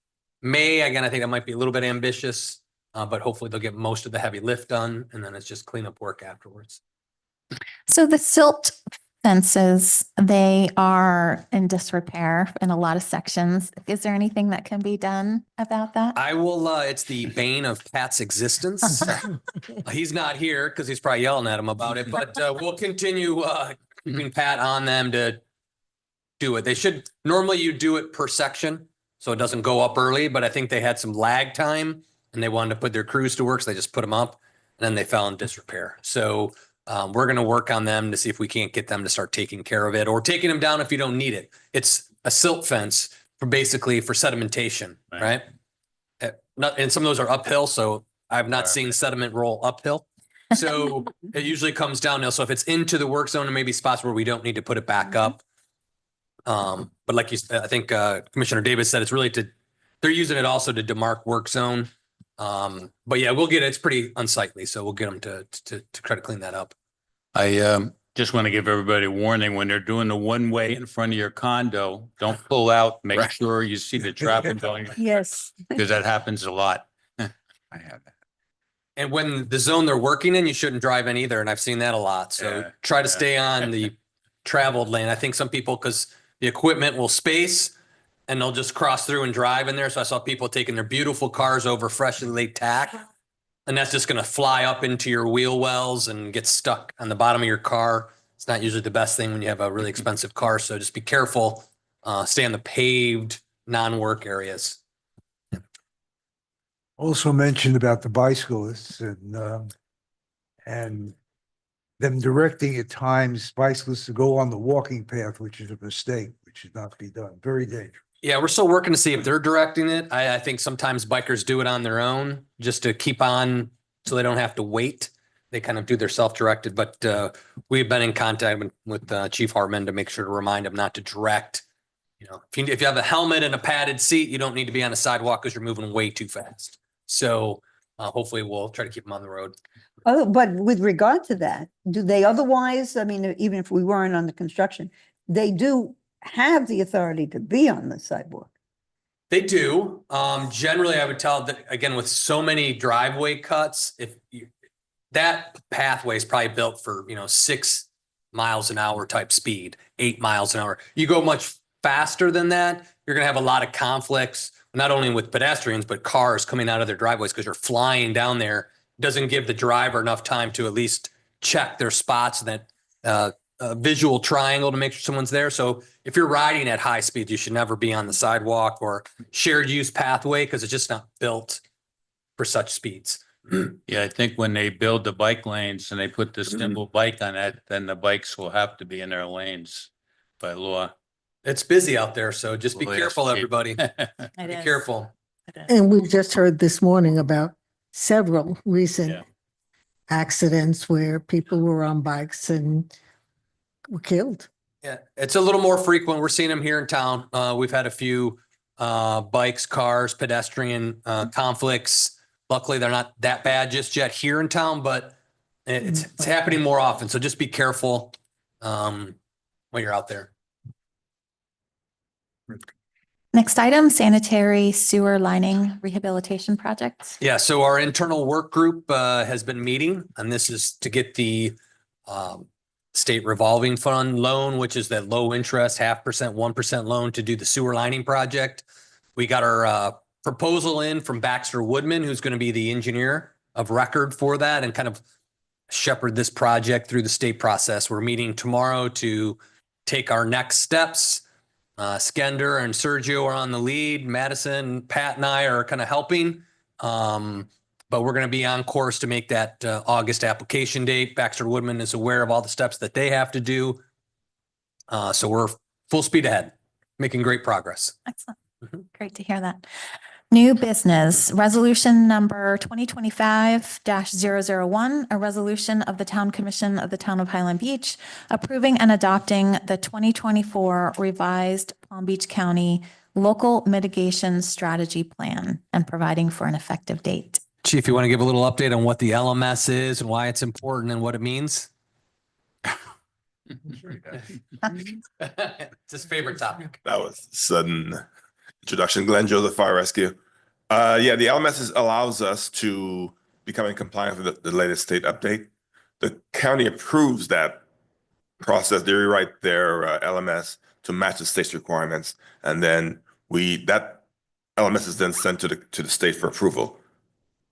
May. Again, I think that might be a little bit ambitious, but hopefully they'll get most of the heavy lift done, and then it's just cleanup work afterwards. So the silt fences, they are in disrepair in a lot of sections. Is there anything that can be done about that? I will, it's the bane of Pat's existence. He's not here because he's probably yelling at him about it, but we'll continue keeping Pat on them to do it. They should, normally you do it per section, so it doesn't go up early, but I think they had some lag time and they wanted to put their crews to work, so they just put them up and then they fell in disrepair. So we're going to work on them to see if we can't get them to start taking care of it or taking them down if you don't need it. It's a silt fence for basically for sedimentation, right? And some of those are uphill, so I've not seen sediment roll uphill. So it usually comes downhill. So if it's into the work zone and maybe spots where we don't need to put it back up. But like you said, I think Commissioner Davis said it's really they're using it also to demarc work zone. But yeah, we'll get it. It's pretty unsightly, so we'll get them to try to clean that up. I just want to give everybody a warning when they're doing the one way in front of your condo, don't pull out, make sure you see the traffic going, Yes. because that happens a lot. I have that. And when the zone they're working in, you shouldn't drive in either. And I've seen that a lot. So Yeah, try to yeah. stay on the traveled lane. I think some people, because the equipment will space and they'll just cross through and drive in there. So I saw people taking their beautiful cars over freshly laid tack. And that's just going to fly up into your wheel wells and get stuck on the bottom of your car. It's not usually the best thing when you have a really expensive car. So just be careful. Stay on the paved, non-work areas. Also mentioned about the bicyclists and them directing at times bicyclists to go on the walking path, which is a mistake, which should not be done. Very dangerous. Yeah, we're still working to see if they're directing it. I think sometimes bikers do it on their own just to keep on so they don't have to wait. They kind of do their self-directed, but we've been in contact with Chief Hartman to make sure to remind them not to direct. You know, if you have a helmet and a padded seat, you don't need to be on the sidewalk because you're moving way too fast. So hopefully we'll try to keep them on the road. Oh, but with regard to that, do they otherwise, I mean, even if we weren't on the construction, they do have the authority to be on the sidewalk? They do. Generally, I would tell that, again, with so many driveway cuts, that pathway is probably built for, 6 miles an hour type speed, 8 miles an hour. You go much faster than that, you're going to have a lot of conflicts, not only with pedestrians, but cars coming out of their driveways because you're flying down there. Doesn't give the driver enough time to at least check their spots that visual triangle to make sure someone's there. So if you're riding at high speed, you should never be on the sidewalk or shared use pathway because it's just not built for such speeds. Yeah, I think when they build the bike lanes and they put the symbol bike on it, then the bikes will have to be in their lanes by law. It's busy out there, so just be Well, yes, careful, Chief. everybody. Be careful. And we just heard this morning about several recent Yeah. accidents where people were on bikes and were killed. Yeah, it's a little more frequent. We're seeing them here in town. We've had a few bikes, cars, pedestrian conflicts. Luckily, they're not that bad just yet here in town, but it's happening more often. So just be careful when you're out there. Next item, sanitary sewer lining rehabilitation project. Yeah, so our internal work group has been meeting, and this is to get the state revolving fund loan, which is that low interest, 0.5%, 1% loan to do the sewer lining project. We got our proposal in from Baxter Woodman, who's going to be the engineer of record for that and kind of shepherd this project through the state process. We're meeting tomorrow to take our next steps. Skender and Sergio are on the lead. Madison, Pat and I are kind of helping. But we're going to be on course to make that August application date. Baxter Woodman is aware of all the steps that they have to do. So we're full speed ahead, making great progress. Excellent. Great to hear that. New business, resolution number 2025-001, a resolution of the Town Commission of the Town of Highland Beach approving and adopting the 2024 revised Palm Beach County Local Mitigation Strategy Plan and providing for an effective date. Chief, you want to give a little update on what the LMS is and why it's important and what it means? It's his favorite topic. That was sudden introduction. Glenn Joseph Fire Rescue. Yeah, the LMS allows us to become in compliance with the latest state update. The county approves that process. They rewrite their LMS to match the state's requirements, and then that LMS is then sent to the state for approval.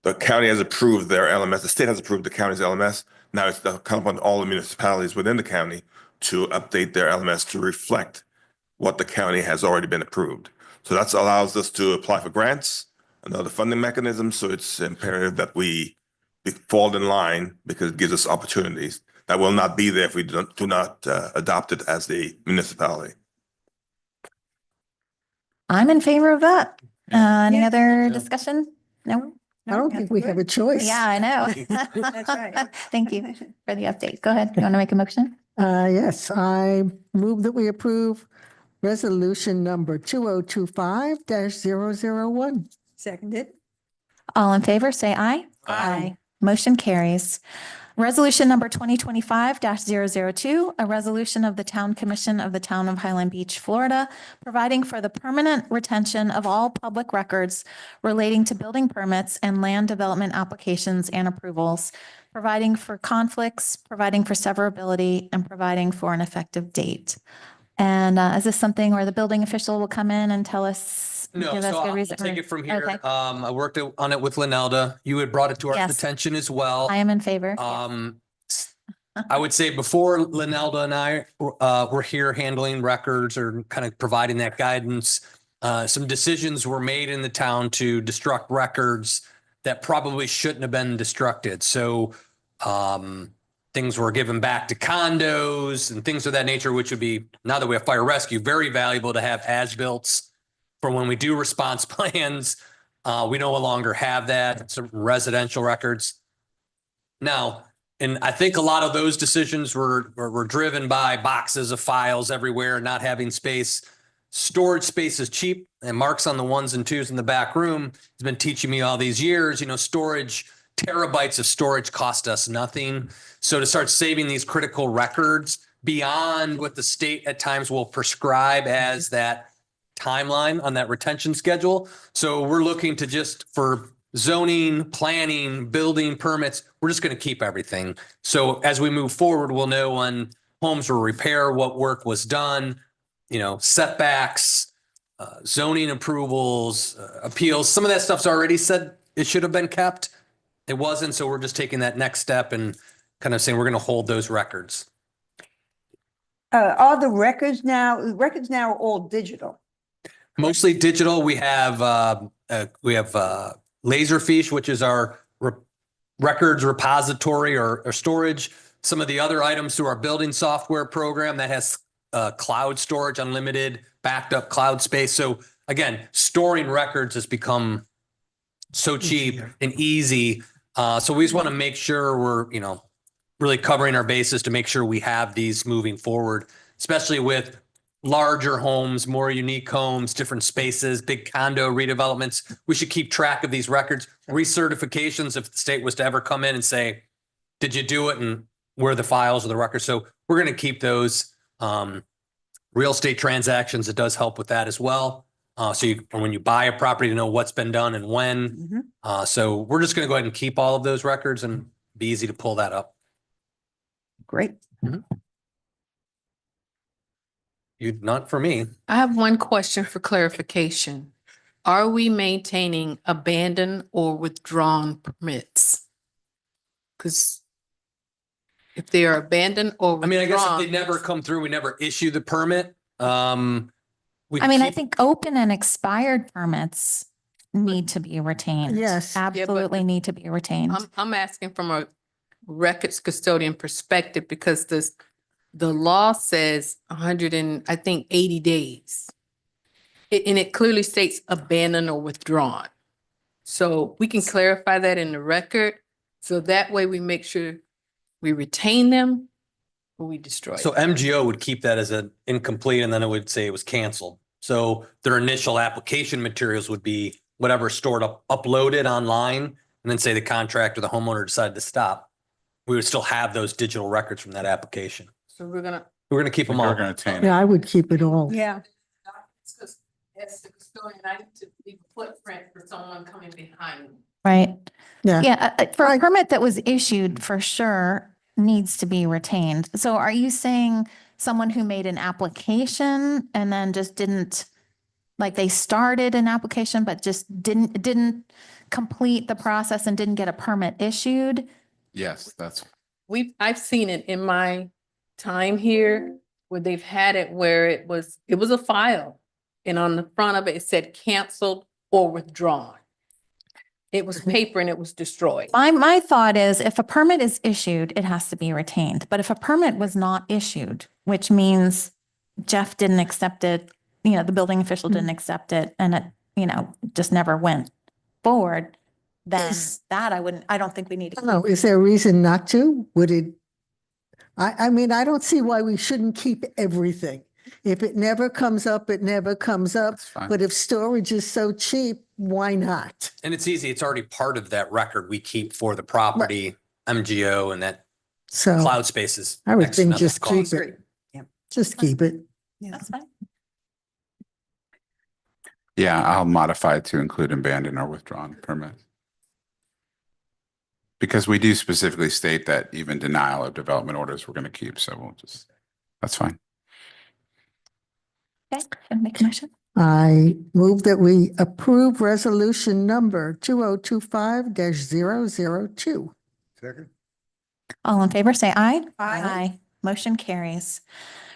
The county has approved their LMS. The state has approved the county's LMS. Now it's come upon all the municipalities within the county to update their LMS to reflect what the county has already been approved. So that allows us to apply for grants and other funding mechanisms. So it's imperative that we fall in line because it gives us opportunities that will not be there if we do not adopt it as the municipality. I'm in favor of that. Any other discussion? No? I don't think we have a choice. Yeah, I know. That's right. Thank you for the update. Go ahead. You want to make a motion? Yes, I move that we approve resolution number 2025-001. Seconded. All in favor, say aye. Aye. Motion carries. Resolution number 2025-002, a resolution of the Town Commission of the Town of Highland Beach, Florida, providing for the permanent retention of all public records relating to building permits and land development applications and approvals, providing for conflicts, providing for severability, and providing for an effective date. And is this something where the building official will come in and tell us? No, give us so good I'll reason- take it from here. Okay. I worked on it with Linelda. You had brought it to our Yes. attention as well. I am in favor. I would say before Linelda and I were here handling records or kind of providing that guidance, some decisions were made in the town to destruct records that probably shouldn't have been destructed. So things were given back to condos and things of that nature, which would be, now that we have fire rescue, very valuable to have as-built for when we do response plans. We no longer have that. Some residential records. Now, and I think a lot of those decisions were driven by boxes of files everywhere, not having space. Storage space is cheap, and Mark's on the ones and twos in the back room. He's been teaching me all these years, storage, terabytes of storage cost us nothing. So to start saving these critical records beyond what the state at times will prescribe as that timeline on that retention schedule. So we're looking to just for zoning, planning, building permits, we're just going to keep everything. So as we move forward, we'll know when homes were repaired, what work was done, setbacks, zoning approvals, appeals. Some of that stuff's already said it should have been kept. It wasn't. So we're just taking that next step and kind of saying we're going to hold those records. Are the records now are all digital? Mostly digital. We have Laserfiche, which is our records repository or storage. Some of the other items through our building software program that has cloud storage, unlimited backed up cloud space. So again, storing records has become so cheap and easy. So we just want to make sure we're, really covering our bases to make sure we have these moving forward, especially with larger homes, more unique homes, different spaces, big condo redevelopments. We should keep track of these records, recertifications if the state was to ever come in and say, did you do it? And where are the files of the records? So we're going to keep those. Real estate transactions, it does help with that as well. So when you buy a property to know what's been done and when. So we're just going to go ahead and keep all of those records and be easy to pull that up. Great. Not for me. I have one question for clarification. Are we maintaining abandoned or withdrawn permits? Because if they are abandoned or I mean, I guess if withdrawn, they never come through, we never issue the permit. I think open and expired permits need to be retained. Yes. Absolutely need to be retained. I'm asking from a records custodian perspective because the law says 80 days. And it clearly states abandoned or withdrawn. So we can clarify that in the record. So that way we make sure we retain them or we destroy So them. MGO would keep that as an incomplete and then it would say it was canceled. So their initial application materials would be whatever stored uploaded online and then say the contractor, the homeowner decided to stop. We would still have those digital records from that application. So we're gonna. We're going to keep them all. We're going to retain it. Yeah, I would keep it all. Yeah. As the custodian, I need to leave a footprint for someone coming behind me. Right. Yeah. Yeah, for a permit that was issued, for sure, needs to be retained. So are you saying someone who made an application and then just didn't, like they started an application, but just didn't complete the process and didn't get a permit issued? Yes, that's, I've seen it in my time here where they've had it where it was a file. And on the front of it, it said canceled or withdrawn. It was paper and it was destroyed. My thought is if a permit is issued, it has to be retained. But if a permit was not issued, which means Jeff didn't accept it, the building official didn't accept it and it, just never went forward, then I don't think we need to. No, is there a reason not to? Would it? I mean, I don't see why we shouldn't keep everything. If it never comes up, it never comes up. fine. But if storage is so cheap, why not? And it's easy. It's already part of that record we keep for the property, MGO, and that So cloud spaces. I would think just keep it. Yeah. Just keep it. That's fine. yeah, I'll modify it to include abandoned or withdrawn permits. Because we do specifically state that even denial of development orders we're going to keep, so that's fine. Okay, can I make a motion? I move that we approve resolution number 2025-002. Second? All in favor, say aye. Aye. Motion carries.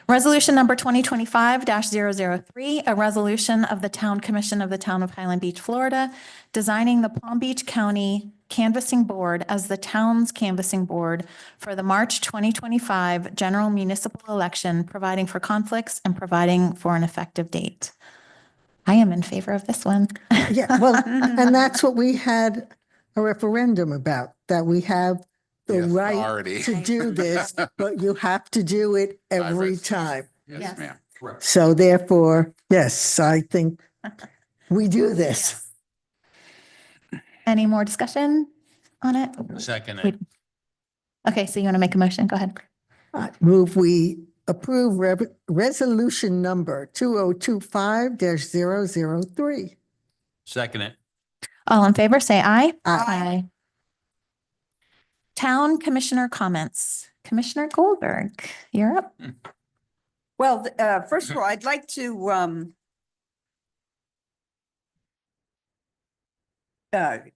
Resolution number 2025-003, a resolution of the Town Commission of the Town of Highland Beach, Florida, designing the Palm Beach County Canvassing Board as the town's canvassing board for the March 2025 general municipal election, providing for conflicts and providing for an effective date. I am in favor of this one. Yeah, well, and that's what we had a referendum about, that we have the right authority. to do this, but you have to do it every Iris. time. Yes, ma'am. So therefore, yes, I think we do this. Any more discussion on it? Second. Wait. Okay, so you want to make a motion? Go ahead. I move we approve resolution number 2025-003. Second it. All in favor, say aye. Aye. Town Commissioner comments. Commissioner Goldberg, you're up. Well, first of all, I'd like to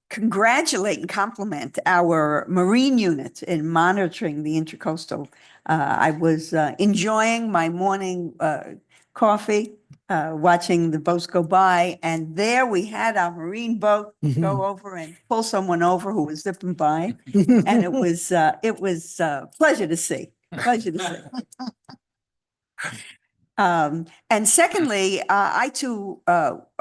congratulate and compliment our Marine unit in monitoring the intercoastal. I was enjoying my morning coffee, watching the boats go by, and there we had our Marine boat go over and pull someone over who was zipping by, and it was pleasure to see. Pleasure to see. And secondly, I too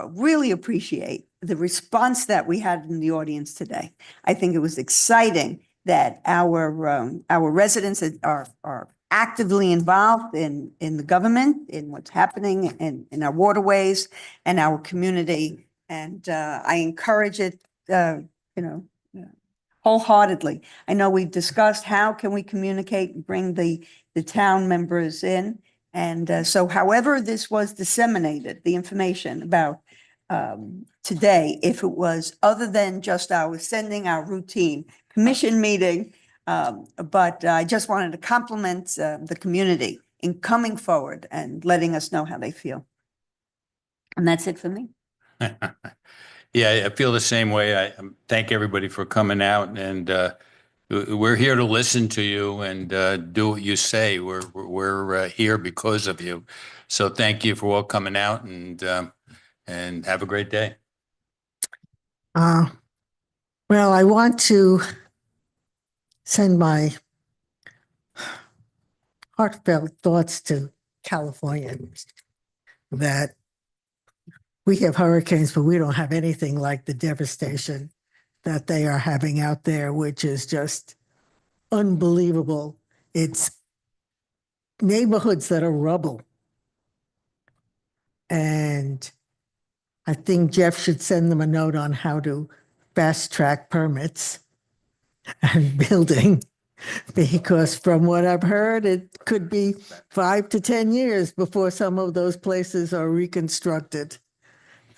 really appreciate the response that we had in the audience today. I think it was exciting that our residents are actively involved in the government, in what's happening in our waterways and our community. And I encourage it, wholeheartedly. I know we discussed how can we communicate and bring the town members in. And so however this was disseminated, the information about today, if it was other than just sending our routine commission meeting, but I just wanted to compliment the community in coming forward and letting us know how they feel. And that's it for me. Yeah, I feel the same way. I thank everybody for coming out, and we're here to listen to you and do what you say. We're here because of you. So thank you for all coming out, and have a great day. Well, I want to send my heartfelt thoughts to Californians that we have hurricanes, but we don't have anything like the devastation that they are having out there, which is just unbelievable. It's neighborhoods that are rubble. And I think Jeff should send them a note on how to fast track permits and building, because from what I've heard, it could be 5 to 10 years before some of those places are reconstructed.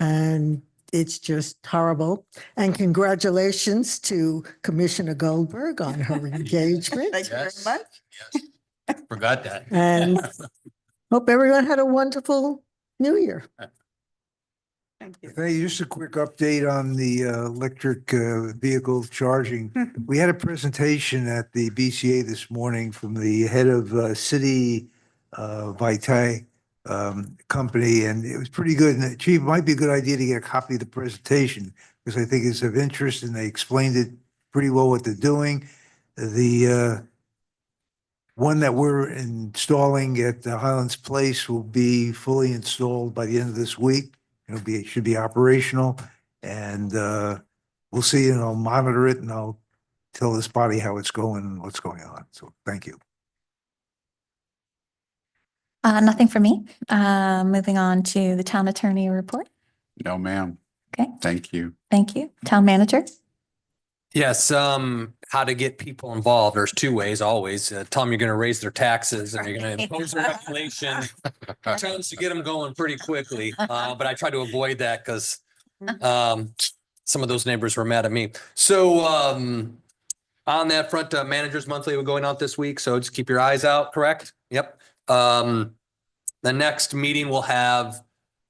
And it's just horrible. And congratulations to Commissioner Goldberg on her engagement. Thank you very much. Yes. Forgot that. And hope everyone had a wonderful New Year. Thank you. Hey, just a quick update on the electric vehicle charging. We had a presentation at the BCA this morning from the head of City Vitae company, and it was pretty good. And Chief, it might be a good idea to get a copy of the presentation because I think it's of interest and they explained it pretty well what they're doing. The one that we're installing at Highlands Place will be fully installed by the end of this week. It should be operational, and we'll see, and I'll monitor it, and I'll tell this body how it's going and what's going on. So thank you. Nothing for me. Moving on to the town attorney report. No, ma'am. Okay, Thank you. thank you. Town manager. Yes, how to get people involved. There's two ways always. Tell them you're going to raise their taxes and you're going to impose a regulation. Tends to get them going pretty quickly. But I try to avoid that because some of those neighbors were mad at me. So on that front, managers monthly will going out this week. So just keep your eyes out, correct? Yep. The next meeting will have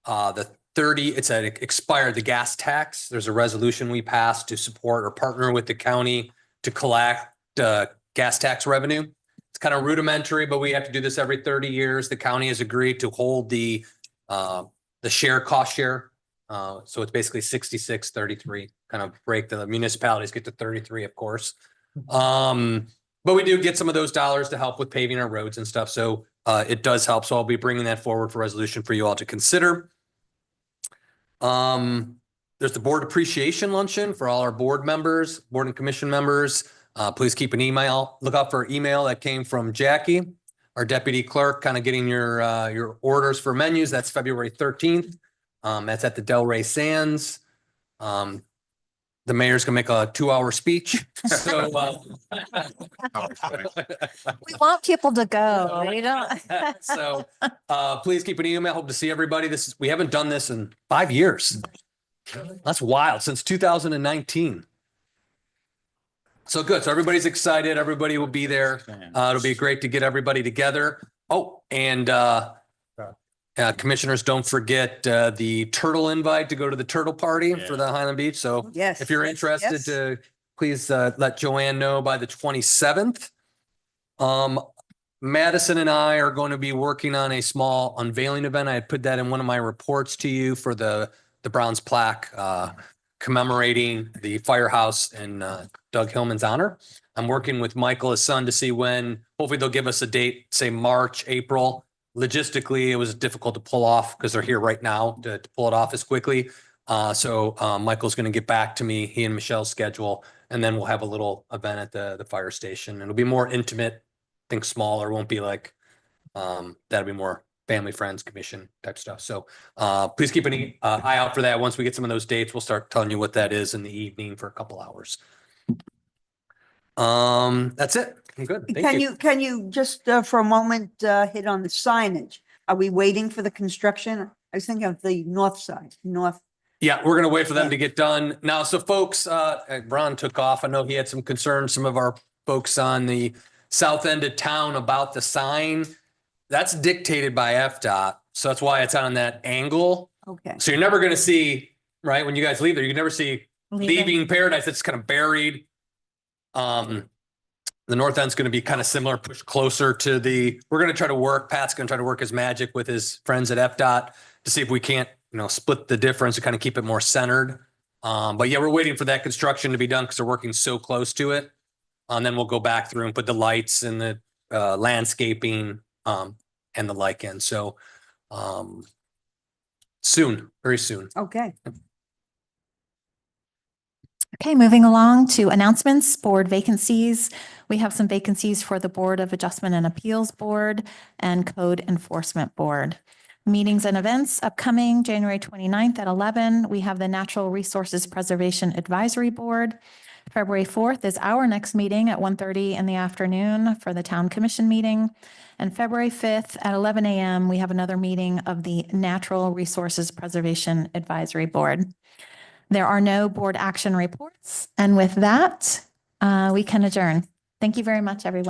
the 30, it's expired, the gas tax. There's a resolution we passed to support or partner with the county to collect gas tax revenue. It's kind of rudimentary, but we have to do this every 30 years. The county has agreed to hold the cost share. So it's basically 66-33, kind of break the municipalities get to 33, of course. But we do get some of those dollars to help with paving our roads and stuff. So it does help. So I'll be bringing that forward for resolution for you all to consider. There's the board appreciation luncheon for all our board members, board and commission members. Please keep an email, look out for an email that came from Jackie, our deputy clerk, kind of getting your orders for menus. That's February 13th. That's at the Delray Sands. The mayor's gonna make a 2-hour speech. So We want people to go. We don't. so please keep an email. Hope to see everybody. We haven't done this in 5 years. That's wild, since 2019. So good. So everybody's excited. Everybody will be there. It'll be great to get everybody together. Oh, and Commissioners, don't forget the turtle invite to go to the turtle party for the Highland Beach. So Yes. if you're interested Yes. to please let Joanne know by the 27th. Madison and I are going to be working on a small unveiling event. I had put that in one of my reports to you for the bronze plaque commemorating the firehouse in Doug Hillman's honor. I'm working with Michael, his son, to see when, hopefully they'll give us a date, say March, April. Logistically, it was difficult to pull off because they're here right now to pull it off as quickly. So Michael's going to get back to me, he and Michelle's schedule, and then we'll have a little event at the fire station. It'll be more intimate, I think smaller, won't be like, that'll be more family, friends, commission type stuff. So please keep an eye out for that. Once we get some of those dates, we'll start telling you what that is in the evening for a couple hours. That's it. I'm good. Thank you. Can you just for a moment hit on the signage? Are we waiting for the construction? I was thinking of the north side, north. Yeah, we're gonna wait for them to get done. Now, so folks, Ron took off. I know he had some concerns, some of our folks on the south end of town about the sign. That's dictated by FDOT. So that's why it's on that angle. Okay. So you're never gonna see, right, when you guys leave there, you can never see leaving Paradise. It's kind of buried. The north end's going to be kind of similar, push closer to we're going to try to work, Pat's going to try to work his magic with his friends at FDOT to see if we can't, split the difference and kind of keep it more centered. But yeah, we're waiting for that construction to be done because they're working so close to it. And then we'll go back through and put the lights and the landscaping and the like in. So soon, very soon. Okay. Okay, moving along to announcements, board vacancies. We have some vacancies for the Board of Adjustment and Appeals Board and Code Enforcement Board. Meetings and events upcoming January 29th at 11. We have the Natural Resources Preservation Advisory Board. February 4th is our next meeting at 1:30 in the afternoon for the Town Commission meeting. And February 5th at 11 a.m., we have another meeting of the Natural Resources Preservation Advisory Board. There are no board action reports. And with that, we can adjourn. Thank you very much, everyone.